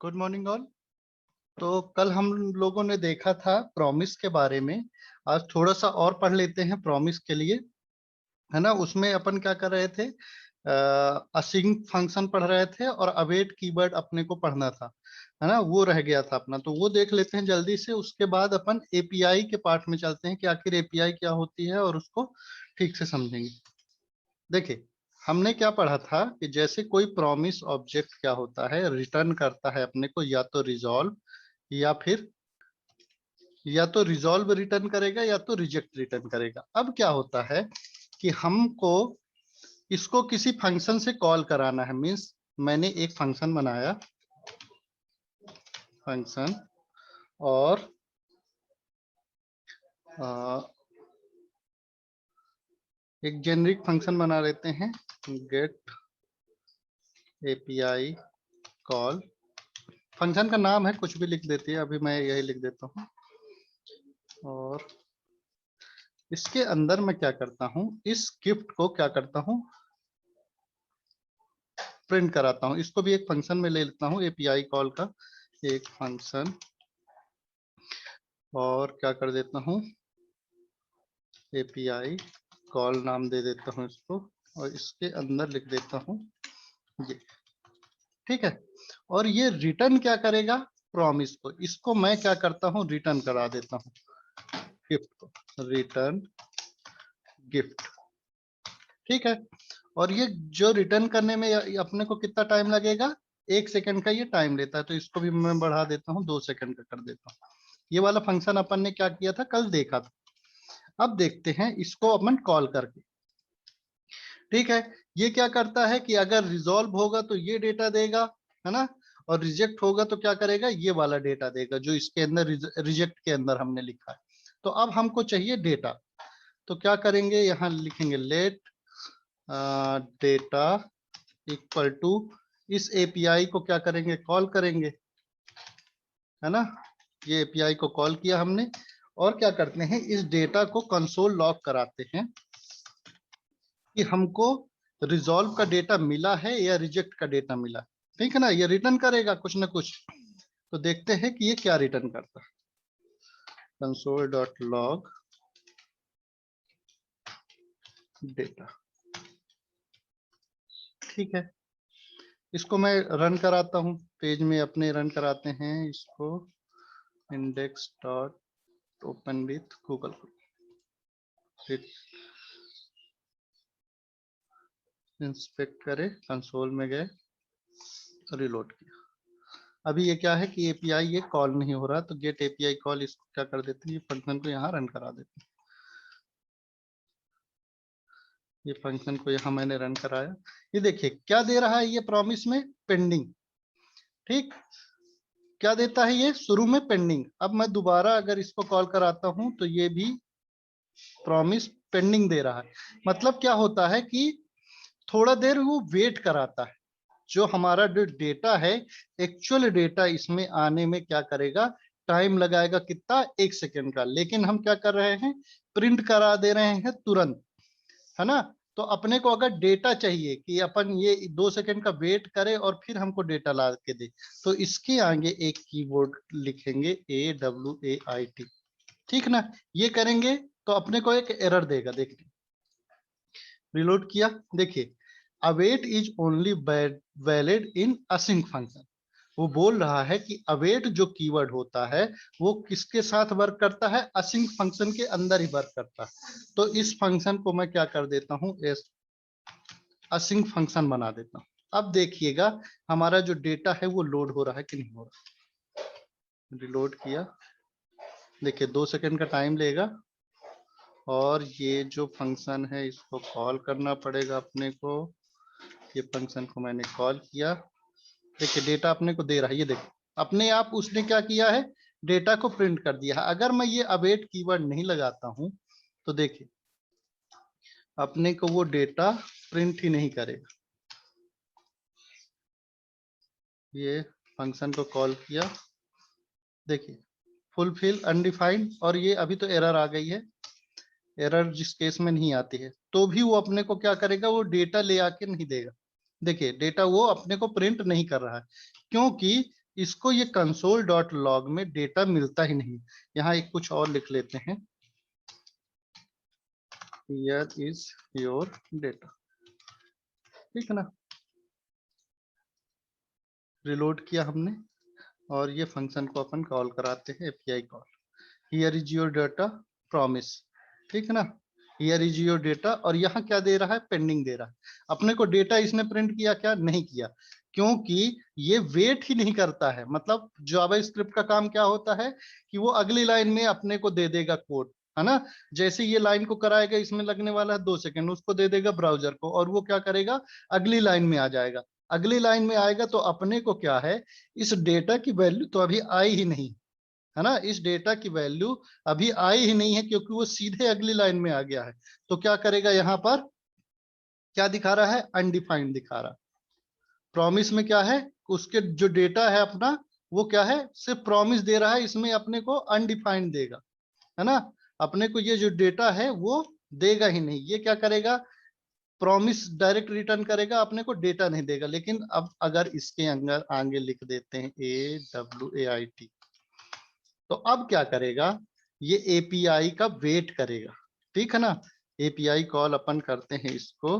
Good morning all. तो कल हम लोगों ने देखा था प्रॉमिस के बारे में। आज थोड़ा सा और पढ़ लेते हैं प्रॉमिस के लिए, है ना। उसमें अपन क्या कर रहे थे, असिंक फंक्शन पढ़ रहे थे और अवेट कीवर्ड अपने को पढ़ना था, है ना। वो रह गया था अपना, तो वो देख लेते हैं जल्दी से। उसके बाद अपन एपीआई के पार्ट में चलते हैं कि आखिर एपीआई क्या होती है और उसको ठीक से समझेंगे। देखिए, हमने क्या पढ़ा था कि जैसे कोई प्रॉमिस ऑब्जेक्ट क्या होता है, रिटर्न करता है अपने को या तो रिजॉल्व या फिर या तो रिजॉल्व रिटर्न करेगा या तो रिजेक्ट रिटर्न करेगा। अब क्या होता है कि हमको इसको किसी फंक्शन से कॉल कराना है। मींस मैंने एक फंक्शन बनाया, फंक्शन, और एक जेनरिक फंक्शन बना लेते हैं, गेट एपीआई कॉल। फंक्शन का नाम है, कुछ भी लिख देती है, अभी मैं यही लिख देता हूँ। और इसके अंदर मैं क्या करता हूँ, इस गिफ्ट को क्या करता हूँ, प्रिंट कराता हूँ। इसको भी एक फंक्शन में ले लेता हूँ, एपीआई कॉल का एक फंक्शन, और क्या कर देता हूँ, एपीआई कॉल नाम दे देता हूँ इसको, और इसके अंदर लिख देता हूँ ये। ठीक है। और ये रिटर्न क्या करेगा, प्रॉमिस को। इसको मैं क्या करता हूँ, रिटर्न करा देता हूँ, गिफ्ट को रिटर्न गिफ्ट। ठीक है। और ये जो रिटर्न करने में अपने को कितना टाइम लगेगा, 1 सेकंड का ये टाइम लेता है। तो इसको भी मैं बढ़ा देता हूँ, 2 सेकंड का कर देता हूँ। ये वाला फंक्शन अपन ने क्या किया था, कल देखा था। अब देखते हैं इसको अपन कॉल करके। ठीक है। ये क्या करता है कि अगर रिजॉल्व होगा तो ये डेटा देगा, है ना। और रिजेक्ट होगा तो क्या करेगा, ये वाला डेटा देगा जो इसके अंदर रिजेक्ट के अंदर हमने लिखा है। तो अब हमको चाहिए डेटा। तो क्या करेंगे, यहाँ लिखेंगे लेट डेटा इक्वल टू, इस एपीआई को क्या करेंगे, कॉल करेंगे, है ना। ये एपीआई को कॉल किया हमने, और क्या करते हैं, इस डेटा को कंसोल लॉग कराते हैं कि हमको रिजॉल्व का डेटा मिला है या रिजेक्ट का डेटा मिला है। ठीक है ना। ये रिटर्न करेगा कुछ ना कुछ। तो देखते हैं कि ये क्या रिटर्न करता है। Console dot log data. ठीक है। इसको मैं रन कराता हूँ, पेज में अपने रन कराते हैं इसको, index dot open with Google. Inspect करे, कंसोल में गए, रिलोड किया। अभी ये क्या है कि एपीआई ये कॉल नहीं हो रहा, तो गेट एपीआई कॉल, इसको क्या कर देते हैं, ये फंक्शन को यहाँ रन करा देते हैं। ये फंक्शन को यहाँ मैंने रन कराया। ये देखिए क्या दे रहा है, ये प्रॉमिस में पेंडिंग। ठीक। क्या देता है ये, शुरू में पेंडिंग। अब मैं दोबारा अगर इसको कॉल कराता हूं तो ये भी प्रॉमिस पेंडिंग दे रहा है। मतलब क्या होता है कि थोड़ा देर वो वेट कराता है। जो हमारा जो डेटा है, एक्चुअल डेटा इसमें आने में क्या करेगा, टाइम लगाएगा कितना, 1 सेकंड का। लेकिन हम क्या कर रहे हैं, प्रिंट करा दे रहे हैं तुरंत, है ना। तो अपने को अगर डेटा चाहिए कि अपन ये 2 सेकंड का वेट करें और फिर हमको डेटा ला के दे, तो इसके आगे एक कीवर्ड लिखेंगे AWAIT। ठीक ना। ये करेंगे तो अपने को एक एरर देगा। देखिए, रिलोड किया, देखिए, await is only valid in async function. वो बोल रहा है कि अवेट जो कीवर्ड होता है वो किसके साथ वर्क करता है, असिंक फंक्शन के अंदर ही वर्क करता है। तो इस फंक्शन को मैं क्या कर देता हूँ, असिंक फंक्शन बना देता हूँ। अब देखिएगा हमारा जो डेटा है वो लोड हो रहा है कि नहीं हो रहा। रिलोड किया, देखिए 2 सेकंड का टाइम लेगा। और ये जो फंक्शन है इसको कॉल करना पड़ेगा अपने को। ये फंक्शन को मैंने कॉल किया, देखिए डेटा अपने को दे रहा है। ये देखिए अपने आप उसने क्या किया है, डेटा को प्रिंट कर दिया है। अगर मैं ये अवेट कीवर्ड नहीं लगाता हूं तो देखिए अपने को वो डेटा प्रिंट ही नहीं करेगा। ये फंक्शन को कॉल किया, देखिए फुलफिल अनडिफाइंड, और ये अभी तो एरर आ गई है। एरर जिस केस में नहीं आती है तो भी वो अपने को क्या करेगा, वो डेटा ले आके नहीं देगा। देखिए डेटा वो अपने को प्रिंट नहीं कर रहा है क्योंकि इसको ये कंसोल डॉट लॉग में डेटा मिलता ही नहीं। यहाँ एक कुछ और लिख लेते हैं, हियर इज योर डेटा, ठीक है ना। रिलोड किया हमने और ये फंक्शन को अपन कॉल कराते हैं API call, here is your data promise, ठीक है ना। हियर इज योर डेटा और यहाँ क्या दे रहा है, पेंडिंग दे रहा है। अपने को डेटा इसने प्रिंट किया क्या, नहीं किया, क्योंकि ये वेट ही नहीं करता है। मतलब जावा स्क्रिप्ट का काम क्या होता है कि वो अगली लाइन में अपने को दे देगा कोड, है ना। जैसे ये लाइन को कराएगा, इसमें लगने वाला है 2 सेकंड, उसको दे देगा ब्राउजर को और वो क्या करेगा, अगली लाइन में आ जाएगा। अगली लाइन में आएगा तो अपने को क्या है, इस डेटा की वैल्यू तो अभी आई ही नहीं, है ना। इस डेटा की वैल्यू अभी आई ही नहीं है क्योंकि वो सीधे अगली लाइन में आ गया है। तो क्या करेगा, यहाँ पर क्या दिखा रहा है, अनडिफाइंड दिखा रहा है। प्रॉमिस में क्या है, उसके जो डेटा है अपना, वो क्या है, सिर्फ प्रॉमिस दे रहा है, इसमें अपने को अनडिफाइंड देगा, है ना। अपने को ये जो डेटा है वो देगा ही नहीं। ये क्या करेगा, प्रॉमिस डायरेक्ट रिटर्न करेगा, अपने को डेटा नहीं देगा। लेकिन अब अगर इसके अंदर आगे लिख देते हैं AWAIT, तो अब क्या करेगा, ये एपीआई का वेट करेगा, ठीक है ना। एपीआई कॉल अपन करते हैं, इसको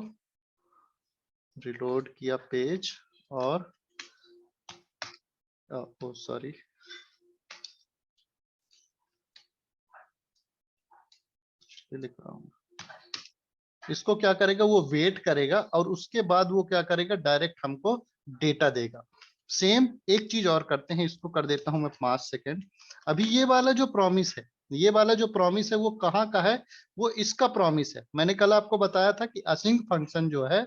रिलोड किया पेज और सॉरी, लिख रहा हूँ। इसको क्या करेगा, वो वेट करेगा और उसके बाद वो क्या करेगा, डायरेक्ट हमको डेटा देगा। सेम एक चीज और करते हैं, इसको कर देता हूं मैं 5 सेकेंड। अभी ये वाला जो प्रॉमिस है, ये वाला जो प्रॉमिस है वो कहाँ का है, वो इसका प्रॉमिस है। मैंने कल आपको बताया था कि असिंक फंक्शन जो है,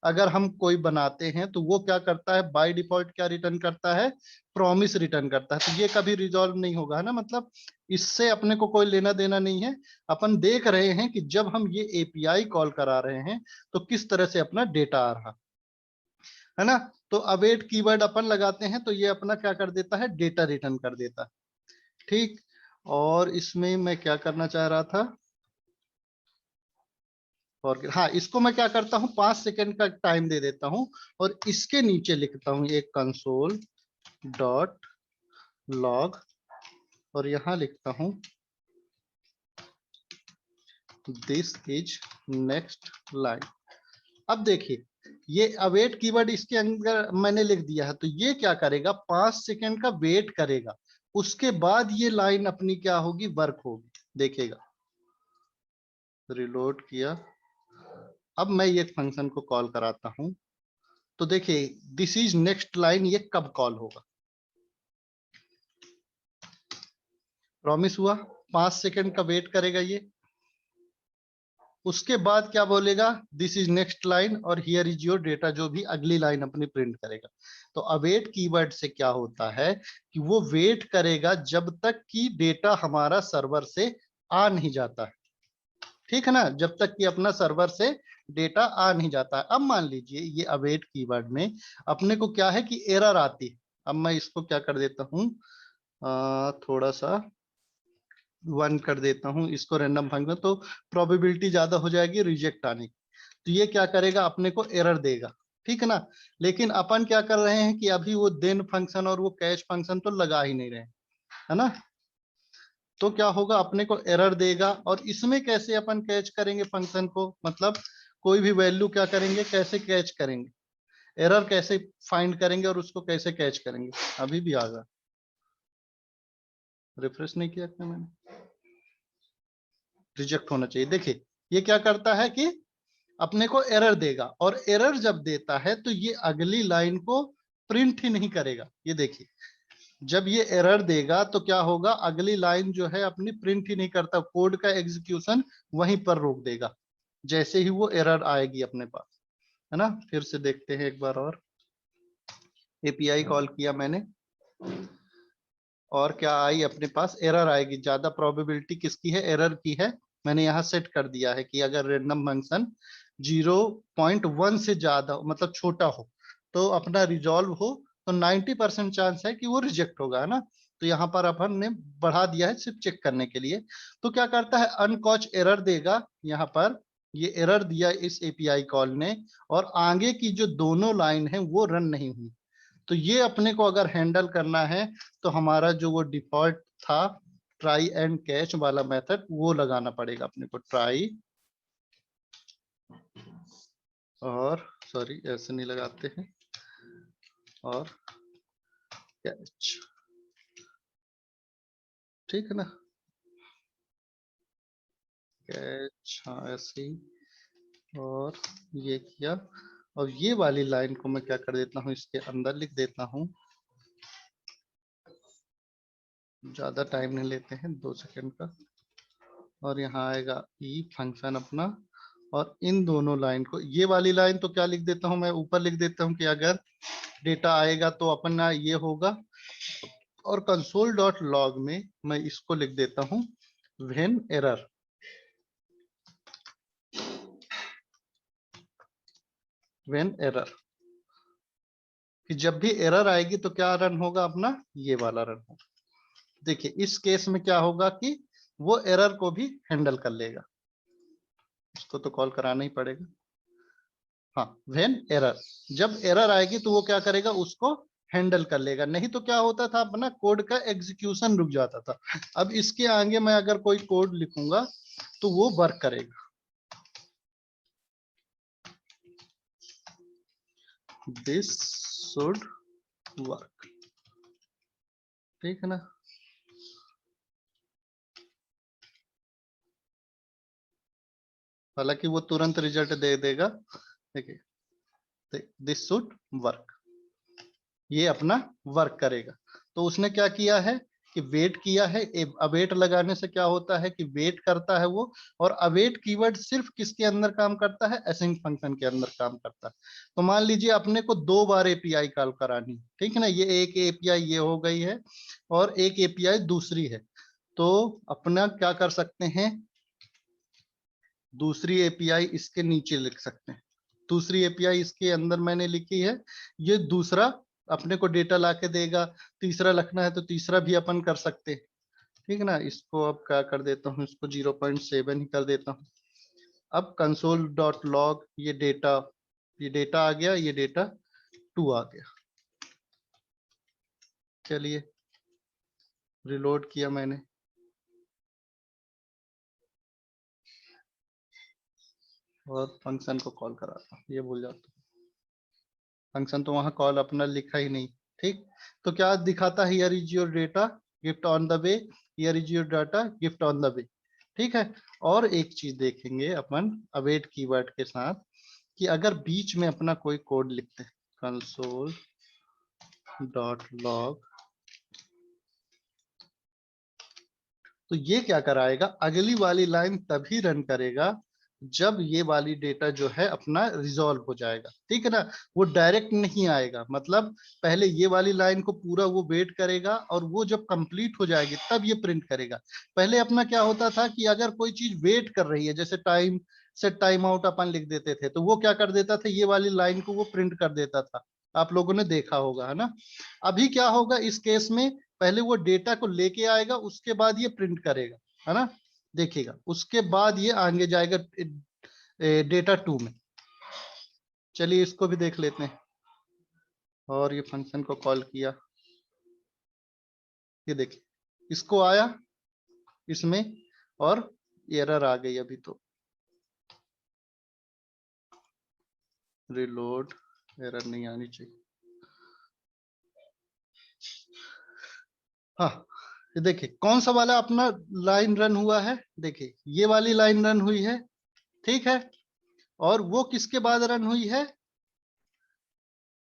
अगर हम कोई बनाते हैं तो वो क्या करता है, बाय डिफॉल्ट क्या रिटर्न करता है, प्रॉमिस रिटर्न करता है। तो ये कभी रिजॉल्व नहीं होगा, है ना। मतलब इससे अपने को कोई लेना देना नहीं है। अपन देख रहे हैं कि जब हम ये एपीआई कॉल करा रहे हैं तो किस तरह से अपना डेटा आ रहा है ना। तो अवेट कीवर्ड अपन लगाते हैं तो ये अपना क्या कर देता है, डेटा रिटर्न कर देता है, ठीक। और इसमें मैं क्या करना चाह रहा था, और हाँ, इसको मैं क्या करता हूँ, 5 सेकेंड का टाइम दे देता हूँ और इसके नीचे लिखता हूँ एक कंसोल डॉट लॉग और यहाँ लिखता हूँ दिस इज नेक्स्ट लाइन। अब देखिए, ये अवेट कीवर्ड इसके अंदर मैंने लिख दिया है, तो ये क्या करेगा, 5 सेकेंड का वेट करेगा, उसके बाद ये लाइन अपनी क्या होगी, वर्क होगी, देखेगा। रिलोड किया, अब मैं ये फंक्शन को कॉल कराता हूं तो देखिए दिस इज नेक्स्ट लाइन, ये कब कॉल होगा, प्रॉमिस हुआ, 5 सेकेंड का वेट करेगा ये, उसके बाद क्या बोलेगा, दिस इज नेक्स्ट लाइन और हियर इज योर डेटा, जो भी अगली लाइन अपनी प्रिंट करेगा। तो अवेट कीवर्ड से क्या होता है कि वो वेट करेगा जब तक कि डेटा हमारा सर्वर से आ नहीं जाता है, ठीक है ना। जब तक कि अपना सर्वर से डेटा आ नहीं जाता है। अब मान लीजिए ये अवेट कीवर्ड में अपने को क्या है कि एरर आती है। अब मैं इसको क्या कर देता हूँ, थोड़ा सा 1 कर देता हूँ इसको, रैंडम फंक्शन, तो प्रोबेबिलिटी ज्यादा हो जाएगी रिजेक्ट आने की। तो ये क्या करेगा, अपने को एरर देगा, ठीक है ना। लेकिन अपन क्या कर रहे हैं कि अभी वो देन फंक्शन और वो कैच फंक्शन तो लगा ही नहीं रहे, है ना। तो क्या होगा, अपने को एरर देगा। और इसमें कैसे अपन कैच करेंगे फंक्शन को, मतलब कोई भी वैल्यू क्या करेंगे, कैसे कैच करेंगे, एरर कैसे फाइंड करेंगे और उसको कैसे कैच करेंगे। अभी भी आ गया, रिफ्रेश नहीं किया क्या मैंने, रिजेक्ट होना चाहिए। देखिए ये क्या करता है कि अपने को एरर देगा और एरर जब देता है तो ये अगली लाइन को प्रिंट ही नहीं करेगा। ये देखिए जब ये एरर देगा तो क्या होगा, अगली लाइन जो है अपनी प्रिंट ही नहीं करता, कोड का एग्जीक्यूशन वहीं पर रोक देगा जैसे ही वो एरर आएगी अपने पास, है ना। फिर से देखते हैं एक बार और, एपीआई कॉल किया मैंने और क्या आई अपने पास, एरर आएगी। ज्यादा प्रोबेबिलिटी किसकी है, एरर की है। मैंने यहाँ सेट कर दिया है कि अगर रैंडम फंक्शन 0.1 से ज्यादा मतलब छोटा हो तो अपना रिजॉल्व हो, तो 90% चांस है कि वो रिजेक्ट होगा, है ना। तो यहाँ पर अपन ने बढ़ा दिया है सिर्फ चेक करने के लिए। तो क्या करता है, अनकॉच एरर देगा, यहाँ पर ये एरर दिया इस एपीआई कॉल ने, और आगे की जो दोनों लाइन है वो रन नहीं हुई। तो ये अपने को अगर हैंडल करना है तो हमारा जो वो डिफॉल्ट था ट्राई एंड कैच वाला मेथड वो लगाना पड़ेगा अपने को। ट्राई और सॉरी ऐसे नहीं लगाते हैं, और कैच, ठीक है ना, कैच, हाँ ऐसे ही। और ये किया, और ये वाली लाइन को मैं क्या कर देता हूँ, इसके अंदर लिख देता हूँ। ज्यादा टाइम नहीं लेते हैं, 2 सेकंड का। और यहाँ आएगा ई फंक्शन अपना, और इन दोनों लाइन को, ये वाली लाइन तो क्या लिख देता हूँ मैं, ऊपर लिख देता हूँ कि अगर डेटा आएगा तो अपना ये होगा, और कंसोल डॉट लॉग में मैं इसको लिख देता हूँ व्हेन एरर, व्हेन एरर, कि जब भी एरर आएगी तो क्या रन होगा अपना, ये वाला रन होगा। देखिए इस केस में क्या होगा कि वो एरर को भी हैंडल कर लेगा, इसको तो कॉल कराना ही पड़ेगा। हाँ, व्हेन एरर, जब एरर आएगी तो वो क्या करेगा, उसको हैंडल कर लेगा। नहीं तो क्या होता था, अपना कोड का एग्जीक्यूशन रुक जाता था। अब इसके आगे मैं अगर कोई कोड लिखूंगा तो वो वर्क करेगा। दिस शुड वर्क, ठीक है ना। हालांकि वो तुरंत रिजल्ट दे देगा, देखिए दिस शुड वर्क, ये अपना वर्क करेगा। तो उसने क्या किया है कि वेट किया है, अवेट लगाने से क्या होता है कि वेट करता है वो, और अवेट कीवर्ड सिर्फ किसके अंदर काम करता है, असिंक फंक्शन के अंदर काम करता है। तो मान लीजिए अपने को 2 बार एपीआई कॉल करानी, ठीक है ना, ये एक एपीआई ये हो गई है, और एक एपीआई दूसरी है। तो अपना क्या कर सकते हैं, दूसरी एपीआई इसके नीचे लिख सकते हैं, दूसरी एपीआई इसके अंदर मैंने लिखी है, ये दूसरा अपने को डेटा लाके देगा। तीसरा लिखना है तो तीसरा भी अपन कर सकते हैं, ठीक है ना। इसको अब क्या कर देता हूँ, इसको 0.7 ही कर देता हूँ। अब कंसोल डॉट लॉग, ये डेटा आ गया, ये डेटा 2 आ गया। चलिए रिलोड किया मैंने, और फंक्शन को कॉल कराता हूँ, ये भूल जाता हूँ, फंक्शन तो वहां कॉल अपना लिखा ही नहीं। ठीक, तो क्या दिखाता है, here is your data gift on the way, here is your data gift on the way, ठीक है। और एक चीज देखेंगे अपन अवेट कीवर्ड के साथ, कि अगर बीच में अपना कोई कोड लिखते हैं, कंसोल डॉट लॉग, तो ये क्या कराएगा, अगली वाली लाइन तभी रन करेगा जब ये वाली डेटा जो है अपना रिजॉल्व हो जाएगा, ठीक है ना। वो डायरेक्ट नहीं आएगा, मतलब पहले ये वाली लाइन को पूरा वो वेट करेगा, और वो जब कंप्लीट हो जाएगी तब ये प्रिंट करेगा। पहले अपना क्या होता था कि अगर कोई चीज वेट कर रही है, जैसे टाइम से टाइम आउट अपन लिख देते थे, तो वो क्या कर देता था, ये वाली लाइन को वो प्रिंट कर देता था, आप लोगों ने देखा होगा, है ना। अभी क्या होगा इस केस में, पहले वो डेटा को लेके आएगा, उसके बाद ये प्रिंट करेगा, है ना। देखिएगा उसके बाद ये आगे जाएगा डेटा 2 में। चलिए इसको भी देख लेते हैं, और ये फंक्शन को कॉल किया, ये देखिए इसको आया इसमें, और एरर आ गई अभी तो, रिलोड, एरर नहीं आनी चाहिए। हाँ, ये देखिए कौन सा वाला अपना लाइन रन हुआ है, देखिए ये वाली लाइन रन हुई है, ठीक है। और वो किसके बाद रन हुई है,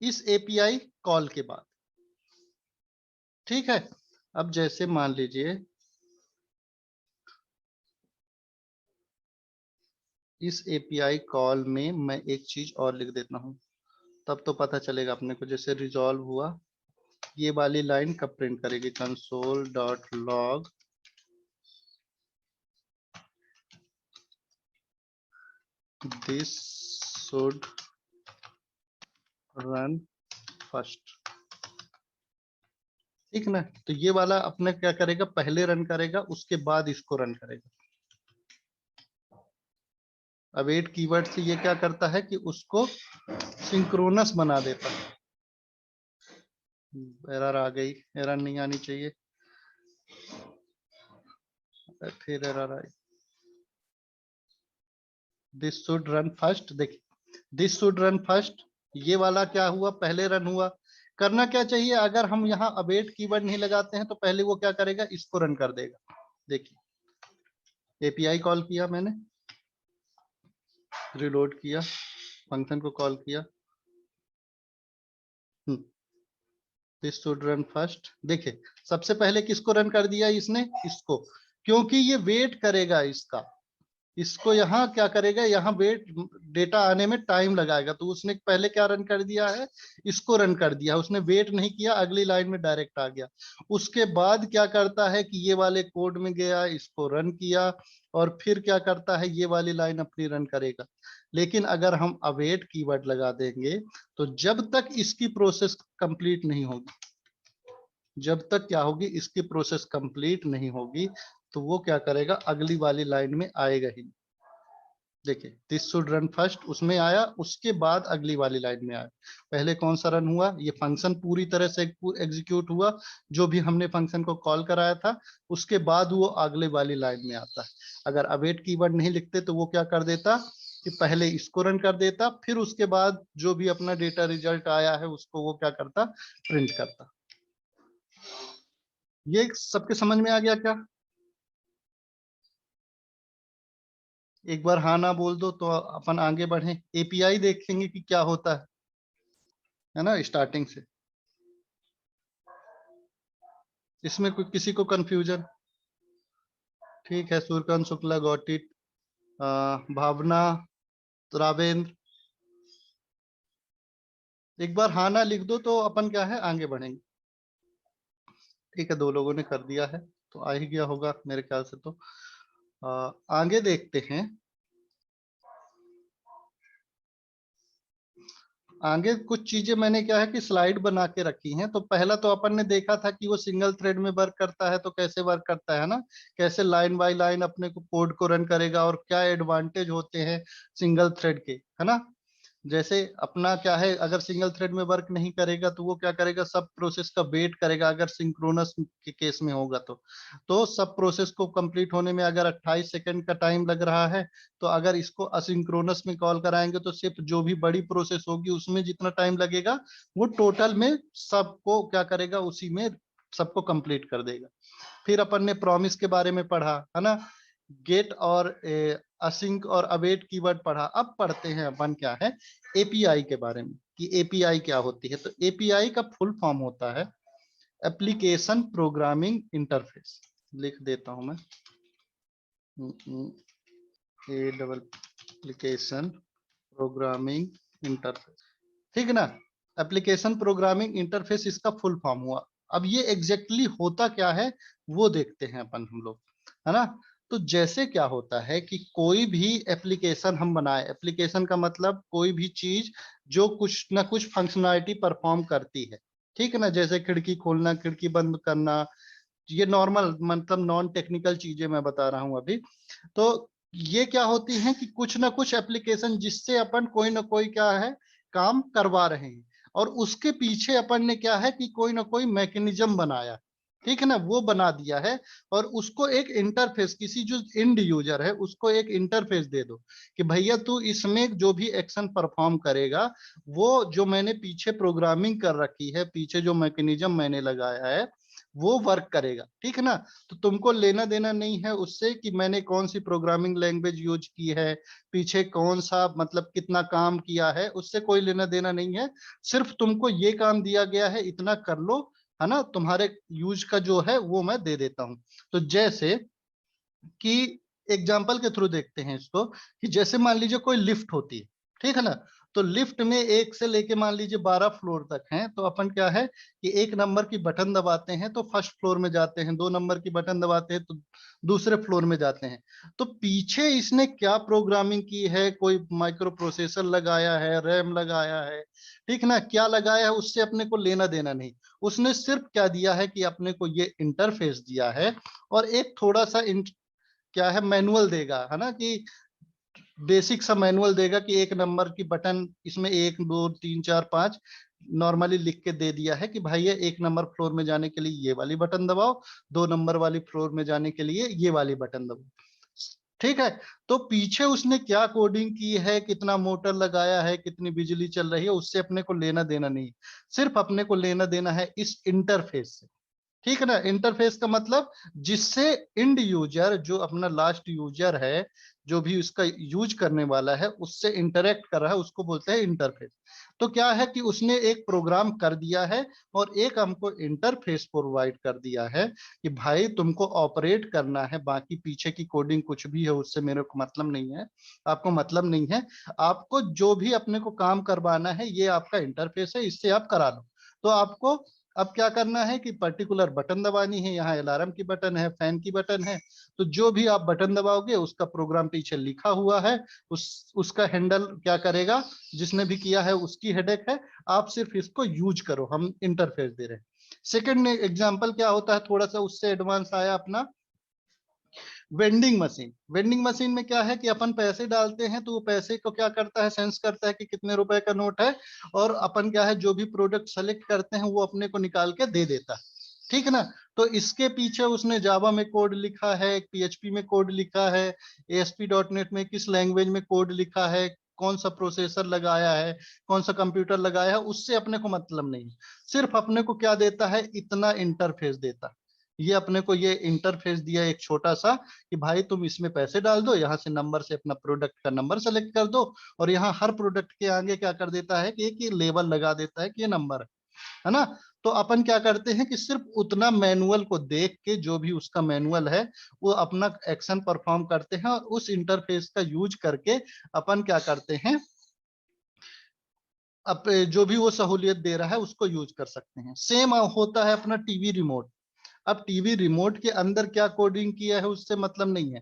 इस एपीआई कॉल के बाद, ठीक है। अब जैसे मान लीजिए इस एपीआई कॉल में मैं एक चीज और लिख देता हूं, तब तो पता चलेगा अपने को, जैसे रिजॉल्व हुआ, ये वाली लाइन कब प्रिंट करेगी, console dot log this should run first, ठीक ना। तो ये वाला अपने क्या करेगा, पहले रन करेगा, उसके बाद इसको रन करेगा। अवेट कीवर्ड से ये क्या करता है कि उसको सिंक्रोनस बना देता है। एरर आ गई, एरर नहीं आनी चाहिए, फिर error I. This should run first, देखिए दिस शुड रन फर्स्ट, ये वाला क्या हुआ, पहले रन हुआ। करना क्या चाहिए, अगर हम यहाँ अवेट कीवर्ड नहीं लगाते हैं तो पहले वो क्या करेगा, इसको रन कर देगा। देखिए एपीआई कॉल किया मैंने, रिलोड किया, फंक्शन को कॉल किया, दिस शुड रन फर्स्ट। देखिए सबसे पहले किसको रन कर दिया इसने, इसको, क्योंकि ये वेट करेगा इसका, इसको यहाँ क्या करेगा, यहाँ वेट, डेटा आने में टाइम लगाएगा, तो उसने पहले क्या रन कर दिया है, इसको रन कर दिया, उसने वेट नहीं किया, अगली लाइन में डायरेक्ट आ गया। उसके बाद क्या करता है कि ये वाले कोड में गया, इसको रन किया, और फिर क्या करता है, ये वाली लाइन अपनी रन करेगा। लेकिन अगर हम अवेट कीवर्ड लगा देंगे तो जब तक इसकी प्रोसेस कंप्लीट नहीं होगी, जब तक क्या होगी, इसकी प्रोसेस कंप्लीट नहीं होगी, तो वो क्या करेगा, अगली वाली लाइन में आएगा ही। देखिए दिस शुड रन फर्स्ट, उसमें आया, उसके बाद अगली वाली लाइन में आया। पहले कौन सा रन हुआ, ये फंक्शन पूरी तरह से एग्जीक्यूट हुआ, जो भी हमने फंक्शन को कॉल कराया था, उसके बाद वो अगले वाली लाइन में आता है। अगर अवेट कीवर्ड नहीं लिखते तो वो क्या कर देता कि पहले इसको रन कर देता, फिर उसके बाद जो भी अपना डेटा रिजल्ट आया है उसको वो क्या करता, प्रिंट करता। ये सबके समझ में आ गया क्या? एक बार हाँ ना बोल दो तो अपन आगे बढ़े, एपीआई देखेंगे कि क्या होता है ना, स्टार्टिंग से। इसमें कोई किसी को कंफ्यूजन? ठीक है, सूर्यकांत शुक्ला गॉट इट, भावना, रावेंद्र, एक बार हाँ ना लिख दो तो अपन क्या है, आगे बढ़ेंगे। ठीक है, दो लोगों ने कर दिया है तो आ ही गया होगा मेरे ख्याल से। तो आगे देखते हैं। आगे कुछ चीजें मैंने क्या है कि स्लाइड बना के रखी हैं। तो पहला तो अपन ने देखा था कि वो सिंगल थ्रेड में वर्क करता है, तो कैसे वर्क करता है ना, कैसे लाइन बाय लाइन अपने को कोड को रन करेगा, और क्या एडवांटेज होते हैं सिंगल थ्रेड के, है ना। जैसे अपना क्या है, अगर सिंगल थ्रेड में वर्क नहीं करेगा तो वो क्या करेगा, सब प्रोसेस का वेट करेगा, अगर सिंक्रोनस के केस में होगा तो सब प्रोसेस को कंप्लीट होने में अगर 28 सेकंड का टाइम लग रहा है, तो अगर इसको असिंक्रोनस में कॉल कराएंगे तो सिर्फ जो भी बड़ी प्रोसेस होगी उसमें जितना टाइम लगेगा, वो टोटल में सबको क्या करेगा, उसी में सबको कंप्लीट कर देगा। फिर अपन ने प्रॉमिस के बारे में पढ़ा, है ना, गेट और असिंक और अवेट कीवर्ड पढ़ा। अब पढ़ते हैं अपन क्या है, एपीआई के बारे में, कि एपीआई क्या होती है। तो एपीआई का फुल फॉर्म होता है एप्लीकेशन प्रोग्रामिंग इंटरफेस। लिख देता हूं मैं, एप्लीकेशन प्रोग्रामिंग इंटरफेस, ठीक है ना। एप्लीकेशन प्रोग्रामिंग इंटरफेस इसका फुल फॉर्म हुआ। अब ये एग्जैक्टली होता क्या है वो देखते हैं अपन हम लोग, है ना। तो जैसे क्या होता है कि कोई भी एप्लीकेशन हम बनाए, एप्लीकेशन का मतलब कोई भी चीज जो कुछ ना कुछ फंक्शनैलिटी परफॉर्म करती है, ठीक है ना। जैसे खिड़की खोलना, खिड़की बंद करना, ये नॉर्मल मतलब नॉन टेक्निकल चीजें मैं बता रहा हूं अभी। तो ये क्या होती हैं कि कुछ ना कुछ एप्लीकेशन जिससे अपन कोई ना कोई क्या है, काम करवा रहे हैं, और उसके पीछे अपन ने क्या है कि कोई ना कोई मैकेनिज्म बनाया, ठीक है ना, वो बना दिया है। और उसको एक इंटरफेस, किसी जो एंड यूजर है उसको एक इंटरफेस दे दो कि भैया तू इसमें जो भी एक्शन परफॉर्म करेगा, वो जो मैंने पीछे प्रोग्रामिंग कर रखी है, पीछे जो मैकेनिज्म मैंने लगाया है वो वर्क करेगा, ठीक है ना। तो तुमको लेना देना नहीं है उससे कि मैंने कौन सी प्रोग्रामिंग लैंग्वेज यूज की है, पीछे कौन सा मतलब कितना काम किया है, उससे कोई लेना देना नहीं है। सिर्फ तुमको ये काम दिया गया है, इतना कर लो, है ना, तुम्हारे यूज का जो है वो मैं दे देता हूं। तो जैसे कि एग्जाम्पल के थ्रू देखते हैं इसको, कि जैसे मान लीजिए कोई लिफ्ट होती है, ठीक है ना। तो लिफ्ट में 1 से लेके मान लीजिए 12 फ्लोर तक हैं, तो अपन क्या है कि 1 नंबर की बटन दबाते हैं तो फर्स्ट फ्लोर में जाते हैं, 2 नंबर की बटन दबाते हैं तो दूसरे फ्लोर में जाते हैं। तो पीछे इसने क्या प्रोग्रामिंग की है, कोई माइक्रो प्रोसेसर लगाया है, रैम लगाया है, ठीक ना, क्या लगाया है, उससे अपने को लेना देना नहीं। उसने सिर्फ क्या दिया है कि अपने को ये इंटरफेस दिया है और एक थोड़ा सा क्या है मैनुअल देगा, है ना, कि बेसिक सा मैनुअल देगा कि 1 नंबर की बटन इसमें 1 2 3 4 5 नॉर्मली लिख के दे दिया है कि भाई ये 1 नंबर फ्लोर में जाने के लिए ये वाली बटन दबाओ, 2 नंबर वाली फ्लोर में जाने के लिए ये वाली बटन दबाओ। ठीक है। तो पीछे उसने क्या कोडिंग की है, कितना मोटर लगाया है, कितनी बिजली चल रही है, उससे अपने को लेना देना नहीं, सिर्फ अपने को लेना देना है इस इंटरफेस से। ठीक है ना। इंटरफेस का मतलब जिससे इंड यूजर, जो अपना लास्ट यूजर है, जो भी उसका यूज करने वाला है, उससे इंटरेक्ट कर रहा है, उसको बोलते हैं इंटरफेस। तो क्या है कि उसने एक प्रोग्राम कर दिया है और एक हमको इंटरफेस प्रोवाइड कर दिया है कि भाई तुमको ऑपरेट करना है, बाकी पीछे की कोडिंग कुछ भी है उससे मेरे को मतलब नहीं है, आपको मतलब नहीं है। आपको जो भी अपने को काम करवाना है ये आपका इंटरफेस है, इससे आप करा लो। तो आपको अब क्या करना है कि पर्टिकुलर बटन दबानी है, यहाँ अलार्म की बटन है, फैन की बटन है, तो जो भी आप बटन दबाओगे उसका प्रोग्राम पीछे लिखा हुआ है, उसका हैंडल क्या करेगा, जिसने भी किया है उसकी हेडेक है, आप सिर्फ इसको यूज करो, हम इंटरफेस दे रहे हैं। सेकंड एग्जांपल क्या होता है, थोड़ा सा उससे एडवांस आया अपना वेंडिंग मशीन। वेंडिंग मशीन में क्या है कि अपन पैसे डालते हैं तो वो पैसे को क्या करता है, सेंस करता है कि कितने रुपए का नोट है, और अपन क्या है जो भी प्रोडक्ट सेलेक्ट करते हैं वो अपने को निकाल के दे देता है। ठीक है ना। तो इसके पीछे उसने जावा में कोड लिखा है, पीएचपी में कोड लिखा है, ASP.NET में किस लैंग्वेज में कोड लिखा है, कौन सा प्रोसेसर लगाया है, कौन सा कंप्यूटर लगाया है, उससे अपने को मतलब नहीं। सिर्फ अपने को क्या देता है, इतना इंटरफेस देता है। ये अपने को ये इंटरफेस दिया एक छोटा सा कि भाई तुम इसमें पैसे डाल दो, यहाँ से नंबर से अपना प्रोडक्ट का नंबर सेलेक्ट कर दो, और यहाँ हर प्रोडक्ट के आगे क्या कर देता है कि एक लेबल लगा देता है कि ये नंबर है ना। तो अपन क्या करते हैं कि सिर्फ उतना मैनुअल को देख के, जो भी उसका मैनुअल है, वो अपना एक्शन परफॉर्म करते हैं, और उस इंटरफेस का यूज करके अपन क्या करते हैं, अब जो भी वो सहूलियत दे रहा है उसको यूज कर सकते हैं। सेम होता है अपना टीवी रिमोट। अब टीवी रिमोट के अंदर क्या कोडिंग किया है उससे मतलब नहीं है,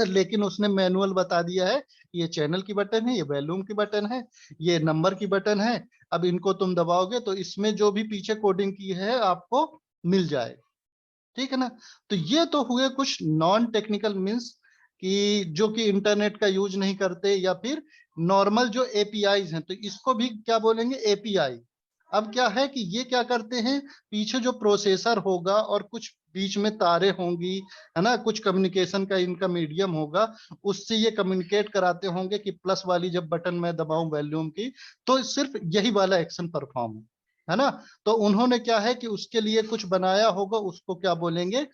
लेकिन उसने मैनुअल बता दिया है, ये चैनल की बटन है, ये वॉल्यूम की बटन है, ये नंबर की बटन है, अब इनको तुम दबाओगे तो इसमें जो भी पीछे कोडिंग की है आपको मिल जाए। ठीक है ना। तो ये तो हुए कुछ नॉन टेक्निकल मीन्स कि जो कि इंटरनेट का यूज नहीं करते, या फिर नॉर्मल जो एपीआईज हैं, तो इसको भी क्या बोलेंगे, एपीआई। अब क्या है कि ये क्या करते हैं, पीछे जो प्रोसेसर होगा और कुछ बीच में तारे होंगी, है ना, कुछ कम्युनिकेशन का इनका मीडियम होगा, उससे ये कम्युनिकेट कराते होंगे कि प्लस वाली जब बटन मैं दबाऊं वॉल्यूम की, तो सिर्फ यही वाला एक्शन परफॉर्म है ना। तो उन्होंने क्या है कि उसके लिए कुछ बनाया होगा, उसको क्या बोलेंगे,